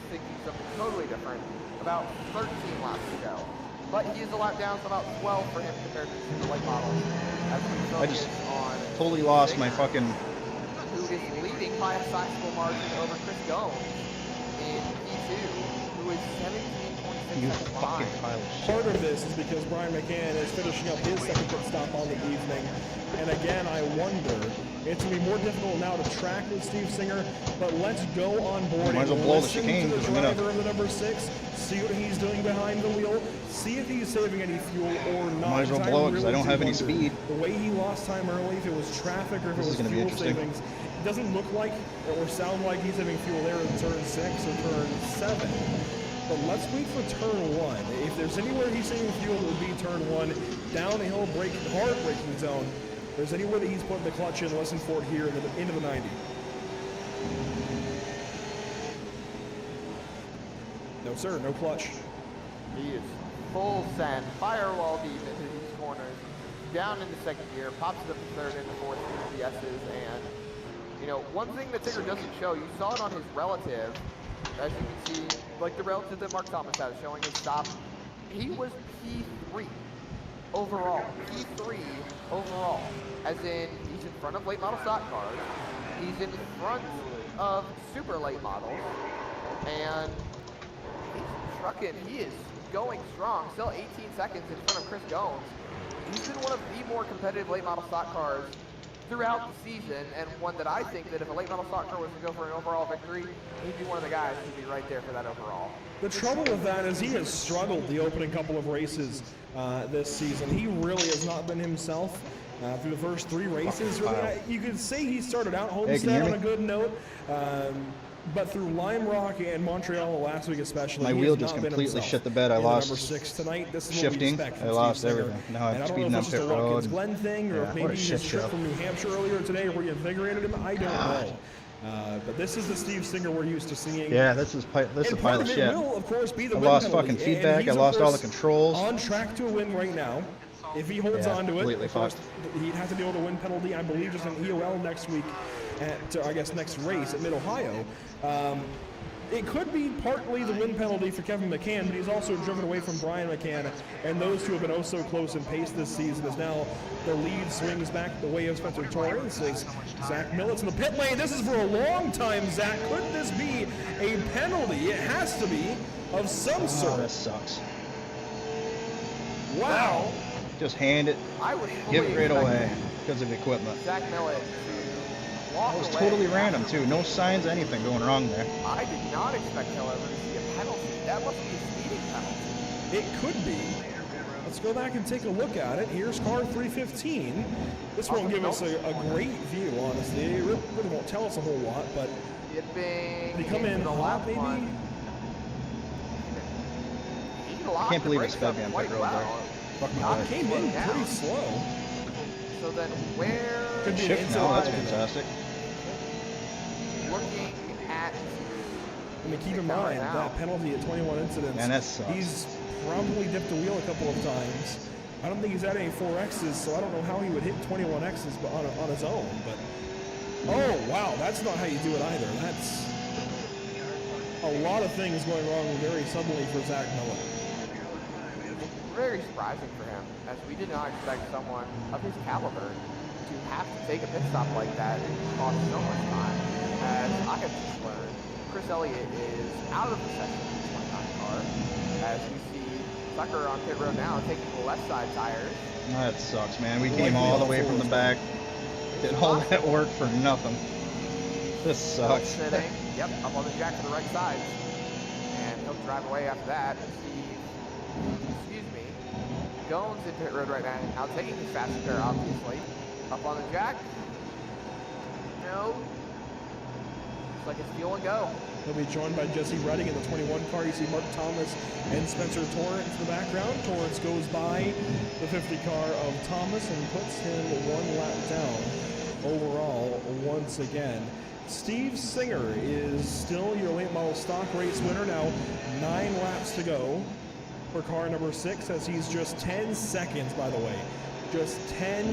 S3: thinking something totally different. About 13 laps to go. But he is a lap down, so about 12 for him compared to the super late models. As we focus on
S1: totally lost my fucking.
S3: Who is leading by a sizable margin over Chris Gomes in P2, who is 17.6
S1: You
S3: seconds
S1: fucking
S3: behind.
S1: pile of shit.
S2: Part of this is because Brian McCann is finishing up his second pit stop on the evening. And again, I wonder, it's going to be more difficult now to track with Steve Singer, but let's go on board
S1: Might as well
S2: and
S1: blow the
S2: listen
S1: chicane,
S2: to the
S1: 'cause I'm gonna-
S2: driver of the number 6, see what he's doing behind the wheel, see if he's saving any fuel or not.
S1: Might as well blow it, 'cause I don't have any
S2: wonder
S1: speed.
S2: The way he lost time early, if it was traffic or if
S1: This
S2: it
S1: is
S2: was
S1: gonna be
S2: fuel
S1: interesting.
S2: savings, it doesn't look like or sound like he's having fuel there in turn 6 or turn 7. But let's wait for turn 1. If there's anywhere he's saving fuel, it would be turn 1, downhill, hard braking zone. If there's anywhere that he's putting the clutch in, listen for it here into the 90. No, sir, no clutch.
S3: He is full send, firewall deep into these corners, down into second gear, pops it up to third into fourth through the S's, and you know, one thing that Tigger doesn't show, you saw it on his relative, as you can see, like the relative that Mark Thomas has showing his stop, he was P3 overall, as in he's in front of late model stock cars, he's in front of super late models, and he's trucking, he is going strong, still 18 seconds in front of Chris Gomes. He's been one of the more competitive late model stock cars throughout the season, and one that I think that if a late model stock car was to go for an overall victory, he'd be one of the guys who'd be right there for that overall.
S2: The trouble with that is he has struggled the opening couple of races this season. He really has not been himself through the first 3 races. Really, you could say he started out Homestead on a good note, but through Lime Rock and Montreal last week especially,
S1: My wheel just completely shit the bed. I lost
S2: number 6 tonight. This is
S1: shifting.
S2: what we expect
S1: I
S2: from
S1: lost
S2: Steve Singer.
S1: everything. Now
S2: And
S1: I'm
S2: I don't
S1: speeding
S2: know
S1: up
S2: if
S1: pit
S2: it's just a Watkins
S1: road.
S2: Glen thing, or
S1: Yeah,
S2: if
S1: what a
S2: maybe
S1: shit
S2: his trip
S1: show.
S2: from New Hampshire earlier today reinvigorated him. I don't know. But this is the Steve Singer we're used to seeing.
S1: Yeah, this is a pile
S2: Part
S1: of
S2: of it
S1: shit.
S2: will, of course, be the
S1: I
S2: win
S1: lost
S2: penalty.
S1: fucking
S2: And
S1: feedback.
S2: he's,
S1: I
S2: of
S1: lost all the
S2: course,
S1: controls.
S2: On track to a win right now. If he holds on to it,
S1: completely
S2: of course,
S1: fucked.
S2: he'd have to deal with a win penalty. I believe just an EOL next week, I guess next race at Mid-Ohio. it could be partly the win penalty for Kevin McCann, but he's also driven away from Brian McCann, and those two have been oh so close in pace this season as now the lead swings back the way of Spencer Torrance as Zach Millet's in the pit lane. This is for a long time, Zach. Could this be a penalty? It has to be of some sort.
S1: Oh, that sucks.
S2: Wow.
S1: Just hand it, give it right away because of equipment.
S3: Zach Millet to walk
S1: It was
S3: away.
S1: totally random too. No signs of anything going wrong there.
S3: I did not expect, however, to see a penalty. That must be a speeding penalty.
S2: It could be. Let's go back and take a look at it. Here's car 315. This won't give us a great view, honestly. It really won't tell us a whole lot, but
S3: Dipping.
S2: did he come in
S3: the
S2: hot,
S3: left
S2: maybe?
S3: one.
S1: I can't believe it sped me on pit road there. Fuck my
S2: He
S1: life.
S2: came in pretty slow.
S3: So then where?
S2: Could be an
S1: Shift now, that's
S2: inside.
S1: fantastic.
S3: Looking at.
S2: I mean, keep in mind that penalty at 21 incidents.
S1: Man, that sucks.
S2: He's probably dipped a wheel a couple of times. I don't think he's had any 4Xs, so I don't know how he would hit 21 Xs but on his own. But oh wow, that's not how you do it either. That's a lot of things going wrong very suddenly for Zach Millet.
S3: Very surprising for him, as we did not expect someone of his caliber to have to take a pit stop like that and cost so much time. As I have just learned, Chris Elliott is out of the session in the 29 car, as we see Tucker on pit road now taking the left side tires.
S1: That sucks, man. We came all the way from the back. Did all that work for nothing. This sucks.
S3: Sitting, yep, up on the jack to the right side. And he'll drive away after that. Goins in pit road right now, taking his fast car, obviously. Up on the jack. No. Looks like it's fuel and go.
S2: He'll be joined by Jesse Redding in the 21 car. You see Mark Thomas and Spencer Torrance in the background. Torrance goes by the 50 car of Thomas and puts him one lap down overall once again. Steve Singer is still your late model stock race winner. Now 9 laps to go for car number 6, as he's just 10 seconds, by the way, just 10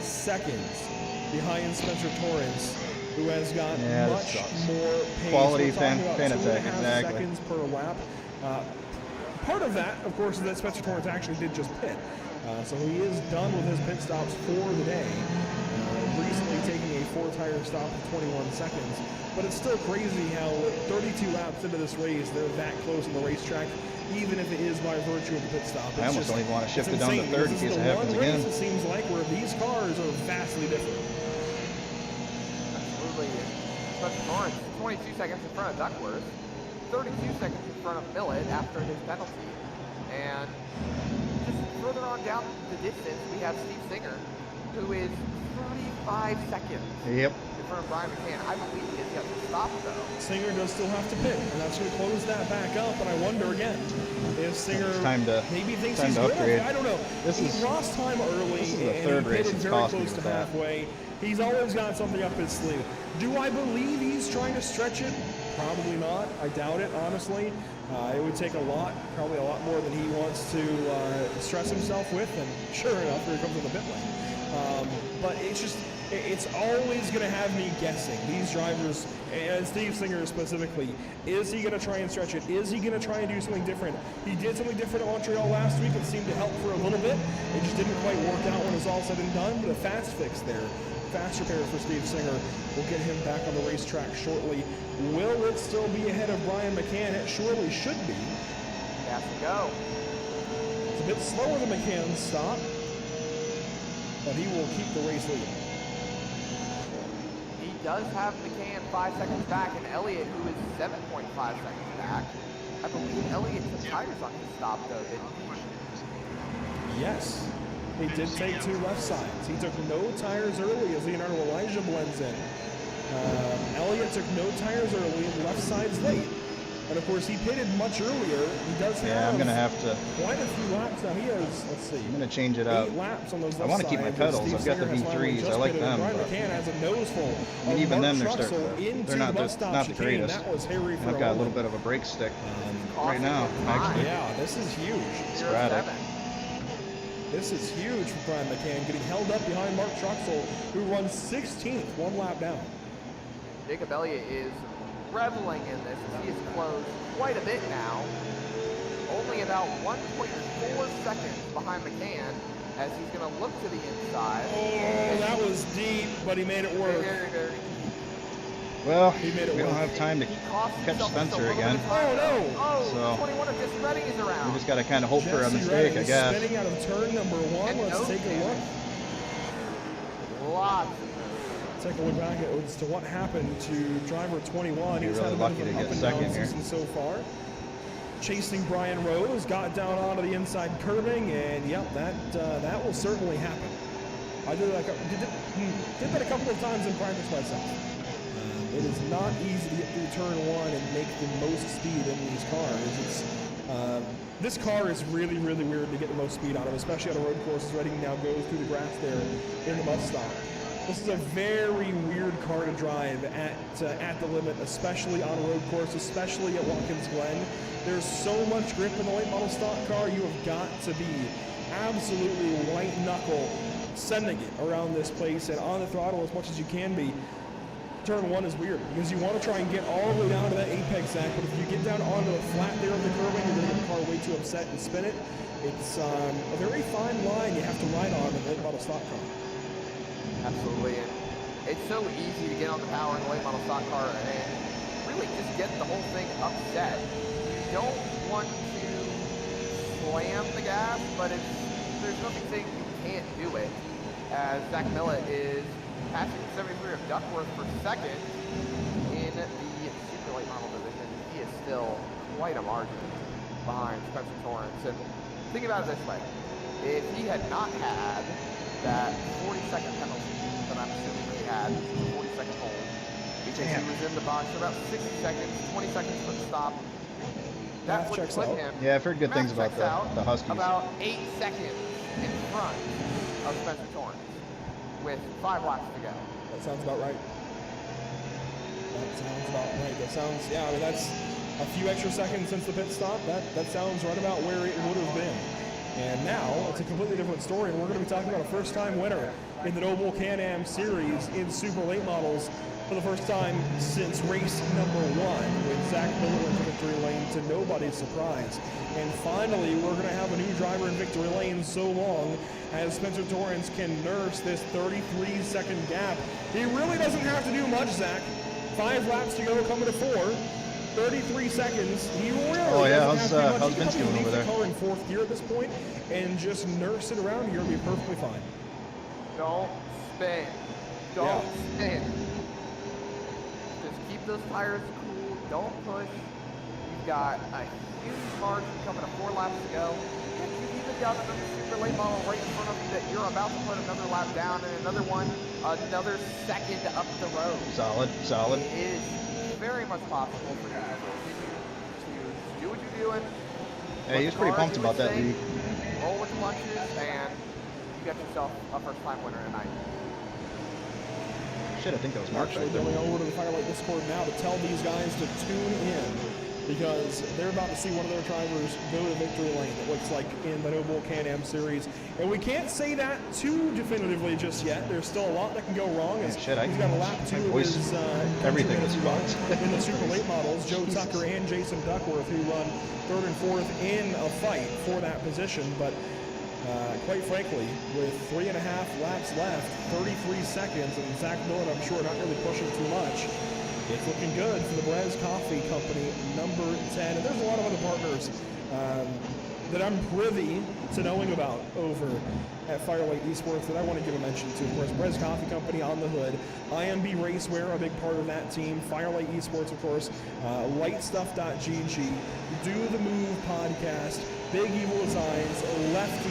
S2: seconds behind Spencer Torrance, who has got much more pace.
S1: Quality
S2: We're talking about
S1: Fanatec,
S2: 2.5
S1: exactly.
S2: seconds per lap. Part of that, of course, is that Spencer Torrance actually did just pit. So he is done with his pit stops for the day. Recently taking a 4-tire stop of 21 seconds. But it's still crazy how 32 laps into this race, they're that close on the racetrack, even if it is by virtue of the pit stop.
S1: I almost don't even want to shift it down to third in case it happens again.
S2: It seems like where these cars are vastly different.
S3: Absolutely. Spencer Torrance, 22 seconds in front of Duckworth, 32 seconds in front of Millet after his penalty. And just further on down the distance, we have Steve Singer, who is 35 seconds
S1: Yep.
S3: in front of Brian McCann. I believe he has yet to stop, though.
S2: Singer does still have to pit, and that's going to close that back up. And I wonder again if Singer maybe thinks he's good. I don't know. He lost time early,
S1: this is the
S2: and
S1: third
S2: he
S1: race
S2: pitted
S1: it's
S2: very
S1: cost me
S2: close to
S1: with that.
S2: halfway. He's always got something up his sleeve. Do I believe he's trying to stretch it? Probably not. I doubt it, honestly. It would take a lot, probably a lot more than he wants to stress himself with. And sure enough, here he comes in the pit lane. But it's just, it's always going to have me guessing. These drivers, and Steve Singer specifically, is he going to try and stretch it? Is he going to try and do something different? He did something different at Montreal last week. It seemed to help for a little bit. It just didn't quite work out when it's all said and done, but a fast fix there. Fast repair for Steve Singer will get him back on the racetrack shortly. Will it still be ahead of Brian McCann? It surely should be.
S3: He has to go.
S2: It's a bit slower than McCann's stop, but he will keep the race lead.
S3: He does have McCann 5 seconds back, and Elliott, who is 7.5 seconds back. I believe Elliott took tires on his stop, though, didn't he?
S2: Yes. He did take 2 left sides. He took no tires early as Leonardo Elijah blends in. Elliott took no tires early and left sides late. And of course, he pitted much earlier. He does have
S1: I'm going to have to.
S2: quite a few laps now. He has, let's see.
S1: I'm going to change it up.
S2: 8 laps on those left
S1: I want to keep my
S2: sides.
S1: pedals.
S2: Steve
S1: I've got the
S2: Singer has finally
S1: V3s. I
S2: just
S1: like
S2: pitted,
S1: them.
S2: Brian
S1: But
S2: McCann has a nose full.
S1: I mean, even them, they're
S2: Mark
S1: starting
S2: Truxell
S1: to.
S2: into
S1: They're not
S2: the bus stop
S1: not the
S2: chicane.
S1: greatest.
S2: That was hairy for
S1: I've got a little bit of a brake stick right now. Actually,
S2: Yeah, this is huge.
S1: sporadic.
S2: This is huge for Brian McCann, getting held up behind Mark Truxell, who runs 16th, 1 lap down.
S3: Jacob Elliott is reveling in this as he has closed quite a bit now. Only about 1.4 seconds behind McCann as he's going to look to the inside.
S2: Oh, that was deep, but he made it work.
S3: Very
S1: Well,
S2: He made it
S1: we don't
S2: work.
S1: have time to
S3: He cost
S1: catch
S3: himself just a
S1: Spencer
S3: little
S1: again.
S3: bit of time.
S2: Oh,
S1: So-
S3: 21 of just Redding's around.
S1: We just got to kind of hope for a
S2: Jesse
S1: mistake, I
S2: Redding
S1: guess.
S2: spinning out of turn number 1.
S3: And
S2: Let's
S3: no
S2: take a look.
S3: damage. Lots of
S2: Take a look back as to what happened to driver 21.
S1: You're
S2: He's
S1: really
S2: had a
S1: lucky
S2: bit of
S1: to
S2: an
S1: get
S2: up and
S1: second
S2: down
S1: here.
S2: season so far. Chasing Brian Rose, got down onto the inside curbing, and yep, that will certainly happen. I did that a couple of times in practice myself. It is not easy to get through turn 1 and make the most speed in these cars. This car is really, really weird to get the most speed out of, especially on a road course. Redding now goes through the grass there in the bus stop. This is a very weird car to drive at the limit, especially on a road course, especially at Watkins Glen. There's so much grip in the late model stock car. You have got to be absolutely white knuckle sending it around this place and on the throttle as much as you can be. Turn 1 is weird because you want to try and get all the way down to that apex Zach, but if you get down onto the flat there of the curbing, you're going to get the car way too upset and spin it. It's a very fine line you have to ride on in the late model stock car.
S3: Absolutely, and it's so easy to get on the power in the late model stock car and really just get the whole thing upset. You don't want to slam the gas, but there's nothing saying you can't do it, as Zach Millett is passing 73 of Duckworth for second in the super late model division. He is still quite a margin behind Spencer Torrance. And think about it this way. If he had not had that 40-second penalty that I'm assuming he had, which was a 40-second hold, because he was in the box for about 60 seconds, 20 seconds for the stop, that would
S2: checks
S3: put
S2: out.
S3: him,
S1: Yeah, I've heard good things about
S3: checks out
S1: the Huskies.
S3: about 8 seconds in front of Spencer Torrance with 5 laps to go.
S2: That sounds about right. Yeah, I mean, that's a few extra seconds since the pit stop. That sounds right about where it would have been. And now, it's a completely different story, and we're going to be talking about a first-time winner in the Noble Can-Am Series in Super Late Models for the first time since race number 1, with Zach Miller into victory lane to nobody's surprise. And finally, we're going to have a new driver in victory lane so long as Spencer Torrance can nurse this 33-second gap. He really doesn't have to do much, Zach. 5 laps to go, coming to 4. 33 seconds. He really
S1: how's
S2: doesn't
S1: Vince
S2: have to do much.
S1: doing over there?
S2: He can probably leave the car in 4th gear at this point and just nurse it around here and be perfectly fine.
S3: Don't spin. Don't spin. Just keep those tires cool. Don't push. You've got a huge margin coming to 4 laps to go. And you've even got another super late model right in front of you that you're about to put another lap down and another one, another second up the road.
S1: Solid.
S3: It is very much possible for you to do what you're doing.
S1: Hey, he was pretty pumped about that lead.
S3: Roll with the punches, and you got yourself a first-time winner tonight.
S1: Shit, I think that was Mark
S2: Actually
S1: right there.
S2: going over to the Firelight Discord now to tell these guys to tune in because they're about to see one of their drivers go to victory lane, it looks like, in the Noble Can-Am Series. And we can't say that too definitively just yet. There's still a lot that can go wrong. As
S1: Shit,
S2: he's got a lap 2 of
S1: voice
S2: his
S1: everything that's
S2: countrymen in the super late models. Joe
S1: Jesus.
S2: Tucker and Jason Duckworth, who run 3rd and 4th in a fight for that position. But quite frankly, with 3.5 laps left, 33 seconds, and Zach Miller, I'm sure, not really pushing too much. It's looking good for the Brez Coffee Company, number 10. And there's a lot of other partners that I'm privy to knowing about over at Firelight Esports that I want to give a mention to. Of course, Brez Coffee Company on the hood, IMB Racewear, a big part of that team, Firelight Esports, of course, lightstuff.gg, Do the Move podcast, Big Evil Designs, Lefty,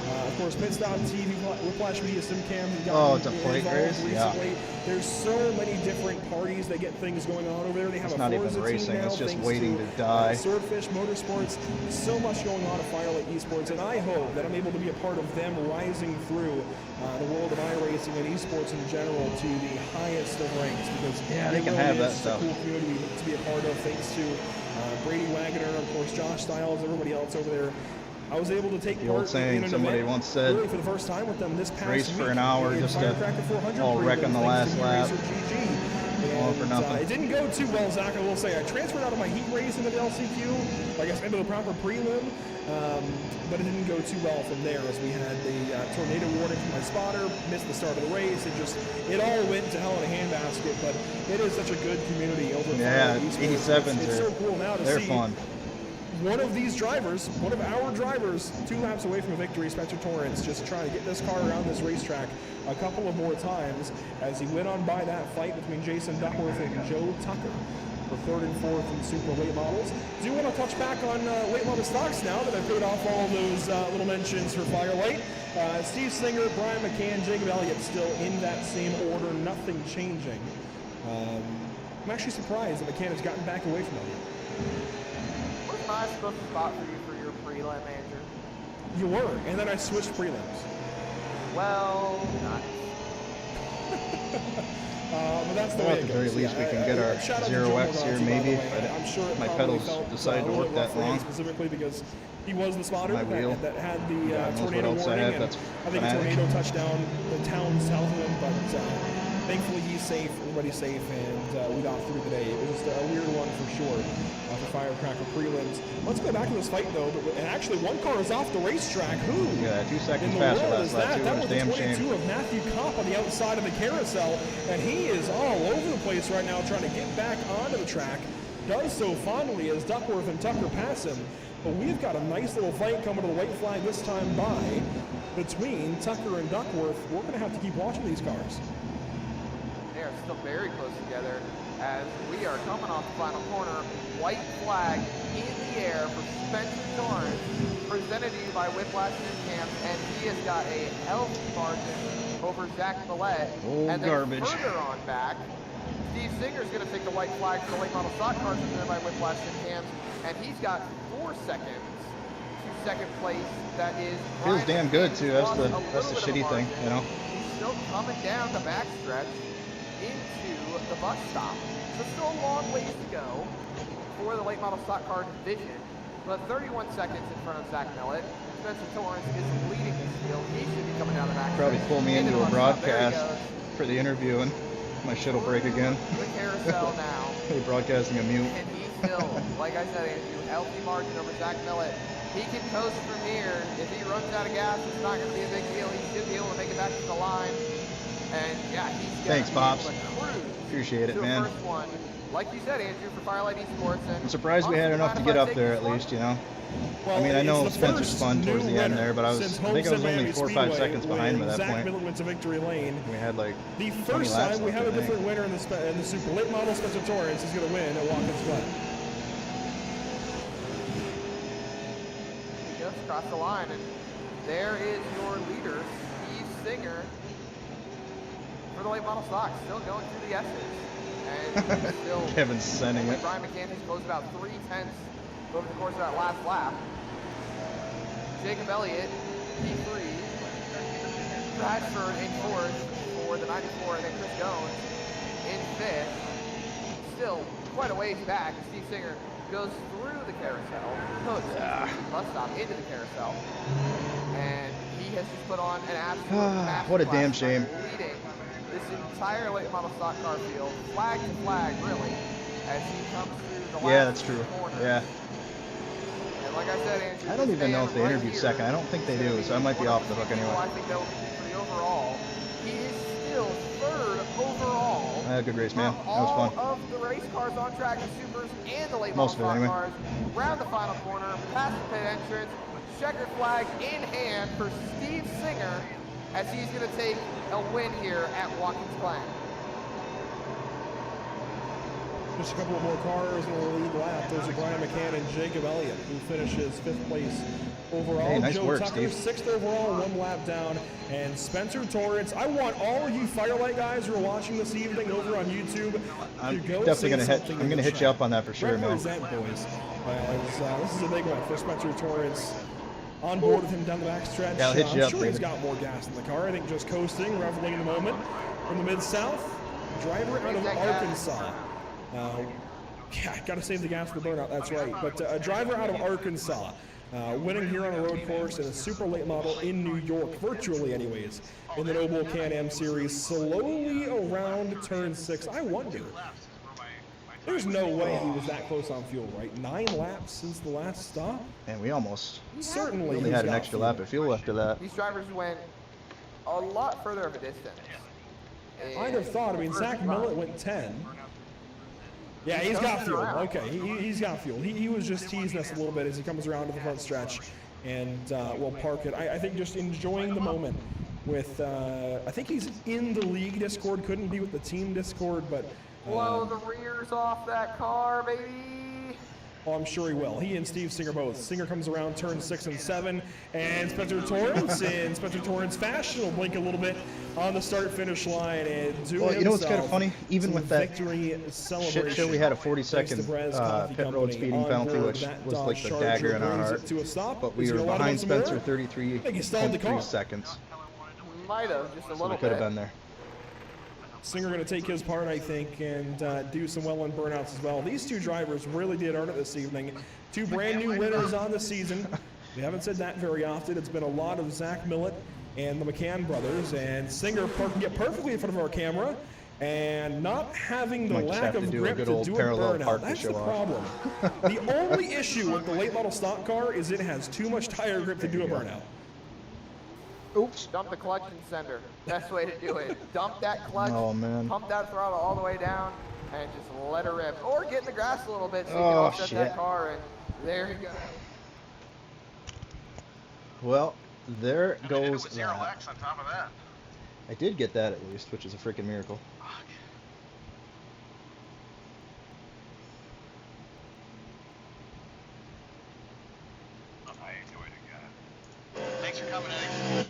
S2: of course, Pitstop TV, Whiplash Media, SimCam.
S1: It's a plate race? Yeah.
S2: There's so many different parties that get things going on over there. They have
S1: It's
S2: a
S1: not even
S2: Forza
S1: racing,
S2: team now,
S1: it's just
S2: thanks
S1: waiting to die.
S2: Swordfish Motorsports. So much going on at Firelight Esports, and I hope that I'm able to be a part of them rising through the world of iRacing and esports in general to the highest of ranks, because
S1: Yeah, they
S2: it
S1: can
S2: really
S1: have that
S2: is
S1: stuff.
S2: a cool community to be a part of, thanks to Brady Wagner, of course, Josh Stiles, everybody else over there. I was able to take
S1: The old
S2: part
S1: saying
S2: in an
S1: somebody
S2: event
S1: once said,
S2: really for the first time with them this past
S1: race
S2: week.
S1: for an hour
S2: in
S1: just to
S2: Firecracker 400
S1: all wreck on the
S2: thanks
S1: last
S2: to
S1: lap.
S2: Racer GG.
S1: All for nothing.
S2: It didn't go too well, Zach, I will say. I transferred out of my heat race into the LCQ, I guess into the proper prelim, but it didn't go too well from there as we had the tornado warning from my spotter, missed the start of the race. It all went to hell in a handbasket, but it is such a good community over at
S1: Yeah,
S2: Esports.
S1: 87s
S2: It's so cool now to
S1: they're
S2: see
S1: fun.
S2: one of these drivers, one of our drivers, 2 laps away from a victory, Spencer Torrance, just trying to get this car around this racetrack a couple of more times as he went on by that fight between Jason Duckworth and Joe Tucker for 3rd and 4th in super late models. Do want to touch back on late model stocks now that I've paid off all of those little mentions for Firelight. Steve Singer, Brian McCann, Jacob Elliott still in that same order, nothing changing. I'm actually surprised that McCann has gotten back away from Elliott.
S3: Wasn't I supposed to spot for you for your prelim, Andrew?
S2: You were, and then I switched prelims.
S3: Well, not.
S2: But that's the
S1: Well,
S2: way
S1: at
S2: it
S1: the very
S2: goes.
S1: least, we can get our
S2: shout out to
S1: 0x
S2: Joe
S1: here,
S2: Morganti, by
S1: maybe.
S2: the way. I'm sure it
S1: My
S2: probably
S1: pedals
S2: felt,
S1: decided to
S2: a little
S1: work that
S2: rough for him
S1: long.
S2: Specifically because he was the spotter
S1: My wheel.
S2: that had the
S1: God knows
S2: tornado
S1: what else I
S2: warning,
S1: have.
S2: and
S1: That's
S2: I think a
S1: fanatic.
S2: tornado touched down the town south of him, but thankfully he's safe, everybody's safe, and we got through today. It was just a weird one for sure for Firecracker prelims. Let's go back to this fight though, and actually one car is off the racetrack. Who?
S1: Yeah, 2 seconds
S2: In the
S1: faster
S2: world
S1: last
S2: is
S1: lap,
S2: that?
S1: too.
S2: That
S1: What
S2: was
S1: a
S2: the
S1: damn
S2: 22
S1: shame.
S2: of Matthew Kopp on the outside of the carousel, and he is all over the place right now trying to get back onto the track. Does so finally as Duckworth and Tucker pass him. But we've got a nice little fight coming to the white flag this time by between Tucker and Duckworth. We're going to have to keep watching these cars.
S3: They are still very close together as we are coming off the final corner. White flag in the air for Spencer Torrance, presented to you by Whiplash and Camp, and he has got a healthy margin over Zach Millett.
S1: Old
S3: and then
S1: garbage.
S3: further on back, Steve Singer is going to take the white flag for the late model stock cars presented by Whiplash and Camp, and he's got 4 seconds to second place. That is
S1: Feels damn good too. That's the
S3: lost a little bit of
S1: shitty
S3: a
S1: thing,
S3: margin.
S1: you know.
S3: He's still coming down the backstretch into the bus stop. So still a long ways to go for the late model stock car division, but 31 seconds in front of Zach Millett. Spencer Torrance is leading this field. He should be coming down the back.
S1: Probably pull me
S3: Into
S1: into
S3: the
S1: a
S3: bus stop. There he
S1: broadcast
S3: goes.
S1: for the interview, and my shit will break again.
S3: The carousel now.
S1: Hey, broadcasting a mute.
S3: And he's still, like I said, Andrew, healthy margin over Zach Millett. He can coast from here. If he runs out of gas, it's not going to be a big deal. He should be able to make it back to the line. And yeah, he's going
S1: Thanks,
S3: to
S1: Pops.
S3: cruise
S1: Appreciate it,
S3: to
S1: man.
S3: a first one. Like you said, Andrew, for Firelight Esports. And
S1: I'm surprised we had enough to get up there at least, you know. I mean, I know Spencer's spun towards the end there, but I think I was only 4 or 5 seconds behind him at that
S2: Zach
S1: point.
S2: Millett went to victory lane.
S1: We had like
S2: The
S1: 20
S2: first
S1: laps
S2: time we
S1: left,
S2: have a
S1: I think.
S2: different winner in the super late model. Spencer Torrance is going to win at Watkins Glen.
S3: He just crossed the line, and there is your leader, Steve Singer, for the late model stock, still going through the S's. And still,
S1: Kevin's sending it.
S3: Brian McCann has closed about 3/10 over the course of that last lap. Jacob Elliott, P3. Bradford in 4th for the 94, and then Chris Jones in 5th. Still quite a ways back. Steve Singer goes through the carousel, hooks the bus stop into the carousel, and he has just put on an absolute
S1: What a
S3: masterclass
S1: damn shame.
S3: leading this entire late model stock car field, flag to flag, really, as he comes through the last
S1: Yeah, that's true.
S3: corner.
S1: Yeah.
S3: And like I said, Andrew,
S1: I don't
S3: this
S1: even know
S3: man
S1: if they
S3: right
S1: interviewed
S3: here
S1: second. I don't think they
S3: is gonna
S1: do,
S3: be
S1: so I might be
S3: one
S1: off
S3: of
S1: the hook
S3: people
S1: anyway.
S3: I think that will compete for the overall. He is still 3rd overall.
S1: I had a good race, man.
S3: From
S1: That was fun.
S3: all of the race cars on track, the supers and the late
S1: Most
S3: model
S1: of it,
S3: stock
S1: anyway.
S3: cars, round the final corner, past the pit entrance, checkered flag in hand for Steve Singer as he's going to take a win here at Watkins Glen.
S2: Just a couple of more cars in the lead lap. Those are Brian McCann and Jacob Elliott, who finishes 5th place overall.
S1: Hey, nice
S2: Joe
S1: work,
S2: Tucker,
S1: Steve.
S2: 6th overall, 1 lap down. And Spencer Torrance. I want all of you Firelight guys who are watching this evening over on YouTube
S1: I'm
S2: to go
S1: definitely
S2: say
S1: gonna hit.
S2: something
S1: I'm
S2: in
S1: gonna
S2: the
S1: hit
S2: chat.
S1: you up on that for sure, man.
S2: Represent, boys. This is a big one for Spencer Torrance. On board with him down the backstretch.
S1: Yeah, I'll hit you
S2: I'm
S1: up,
S2: sure he's
S1: baby.
S2: got more gas in the car. I think just coasting, reveling in the moment. From the Mid-South, driver out of Arkansas. Yeah, got to save the gas for the burnout, that's right. But a driver out of Arkansas winning here on a road course in a super late model in New York, virtually anyways, in the Noble Can-Am Series, slowly around turn 6. I wonder, there's no way he was that close on fuel, right? 9 laps since the last stop?
S1: And we almost
S2: Certainly
S1: only
S2: he's
S1: had an
S2: got
S1: extra
S2: fuel.
S1: lap of fuel after that.
S3: These drivers went a lot further of a distance.
S2: I'd have thought, I mean, Zach Millett went 10. Yeah, he's got fuel. Okay, he's got fuel. He was just teasing us a little bit as he comes around to the front stretch, and we'll park it. I think just enjoying the moment with, I think he's in the league Discord, couldn't be with the team Discord, but...
S3: blow the rears off that car, baby!
S2: Oh, I'm sure he will. He and Steve Singer both. Singer comes around turn 6 and 7, and Spencer Torrance in Spencer Torrance fashion will blink a little bit on the start-finish line and do
S1: Well, you know what's kind of funny? Even with that
S2: victory
S1: shit show, we had a 40-second pit road speeding penalty, which was like the dagger in our heart. But we were behind Spencer 33.3 seconds.
S3: Might have, just a little
S1: So we
S3: bit.
S1: could have been there.
S2: Singer going to take his part, I think, and do some well-earned burnouts as well. These two drivers really did earn it this evening. Two brand new winners on the season. We haven't said that very often. It's been a lot of Zach Millett and the McCann brothers, and Singer can get perfectly in front of our camera, and not having the
S1: Might just
S2: lack
S1: have to
S2: of
S1: do a
S2: grip
S1: good
S2: to
S1: old
S2: do a
S1: parallel
S2: burnout.
S1: park to
S2: That's
S1: show
S2: the
S1: off.
S2: problem. The only issue with the late model stock car is it has too much tire grip to do a burnout.
S1: Oops.
S3: Dump the clutch and sender. Best way to do it. Dump that clutch,
S1: Oh, man.
S3: pump that throttle all the way down, and just let her rip. Or get in the grass a little bit so you
S1: Oh,
S3: can offset
S1: shit.
S3: that car, and there you go.
S1: Well, there goes
S4: with 0
S1: that.
S4: X on top of that.
S1: I did get that at least, which is a freaking miracle.
S4: I enjoyed it, guys. Thanks for coming in.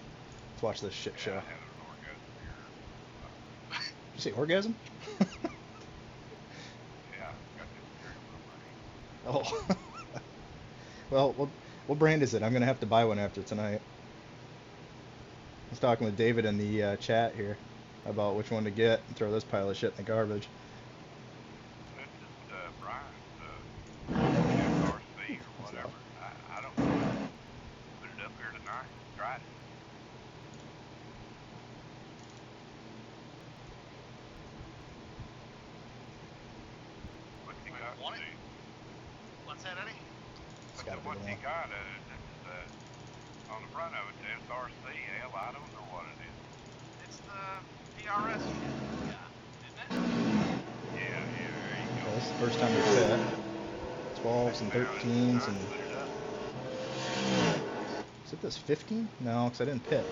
S1: Let's watch this shit show.
S4: I had an orgasm here.
S1: Did you say orgasm?
S4: Yeah, got this
S1: Oh. Well, what brand is it? I'm going to have to buy one after tonight. I was talking with David in the chat here about which one to get and throw this pile of shit in the garbage.
S4: This is Brian's FRC or whatever. I don't know. Put it up here tonight. Tried it. What's he got?
S5: Want it? What's that, Eddie?
S1: It's gotta be
S4: What's
S1: the
S4: he
S1: one.
S4: got? On the front of it, the SRC, hell, I don't know what it is.
S5: It's the DRS. Yeah, isn't it?
S4: Yeah, there you
S1: Okay,
S4: go.
S1: this is the first time we fit. 12s and 13s and...
S4: Put it up.
S1: Is it this 15? No, because I didn't pit.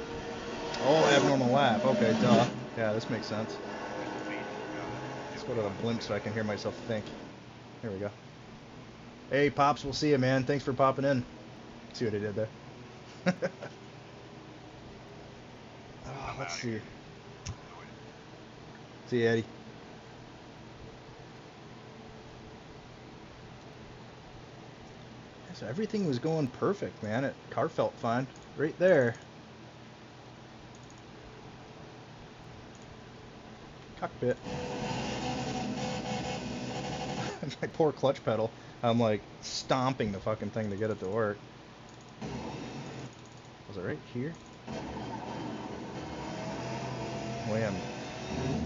S1: Oh, abnormal lap. Okay, duh. Yeah, this makes sense. Let's go to the blimp so I can hear myself think. Here we go. Hey, Pops, we'll see you, man. Thanks for popping in. See what I did there? Oh, let's see. See you, Eddie. So everything was going perfect, man. It car felt fine. Right there. Cockpit. My poor clutch pedal. I'm like stomping the fucking thing to get it to work. Was it right here? The way I'm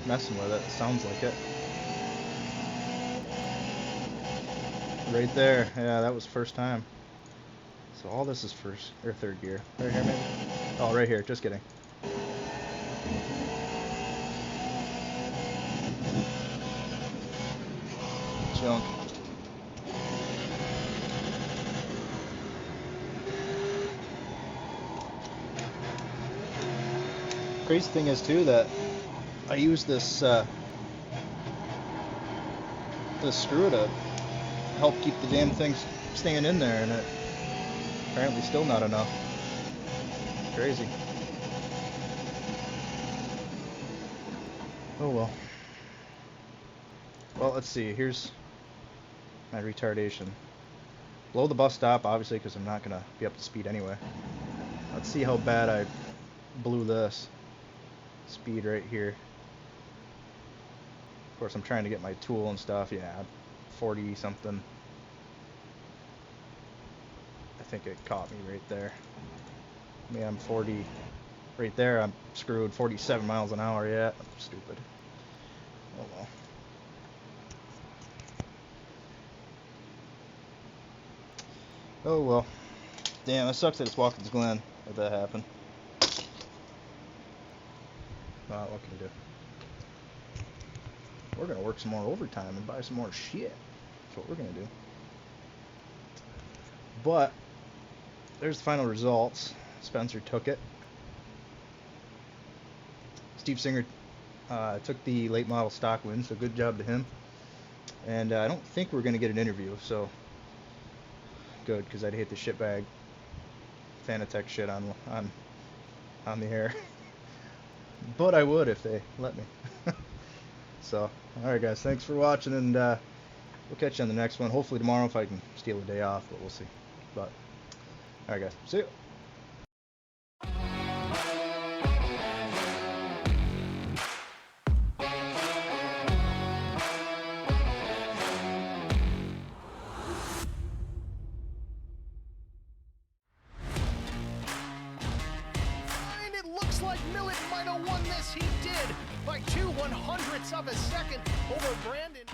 S1: messing with it, it sounds like it. Right there. Yeah, that was first time. So all this is first or third gear. Right here, maybe? Oh, right here. Just kidding. Junk. Crazy thing is too that I use this this screw to help keep the damn thing staying in there, and it apparently still not enough. Crazy. Oh well. Well, let's see. Here's my retardation. Below the bus stop, obviously, because I'm not gonna be up to speed anyway. Let's see how bad I blew this. Speed right here. Of course, I'm trying to get my tool and stuff. Yeah, 40 something. I think it caught me right there. I mean, I'm 40. Right there, I'm screwed. 47 miles an hour. Yeah, I'm stupid. Oh well. Oh well. Damn, it sucks that it's Watkins Glen that happened. What can we do? We're gonna work some more overtime and buy some more shit. That's what we're gonna do. But there's the final results. Spencer took it. Steve Singer took the late model stock win, so good job to him. And I don't think we're gonna get an interview, so good, because I'd hate the shitbag Fanatec shit on the air. But I would if they let me. So, alright guys, thanks for watching, and we'll catch you on the next one. Hopefully tomorrow if I can steal a day off, but we'll see. But, alright guys, see ya.
S6: Like Millet might have won this. He did by 2/100ths of a second over Brandon.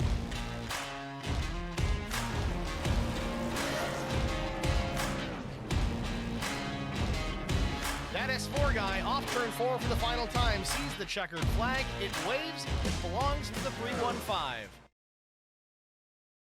S6: That S4 guy off turn 4 for the final time sees the checkered flag. It waves. It belongs to the 315.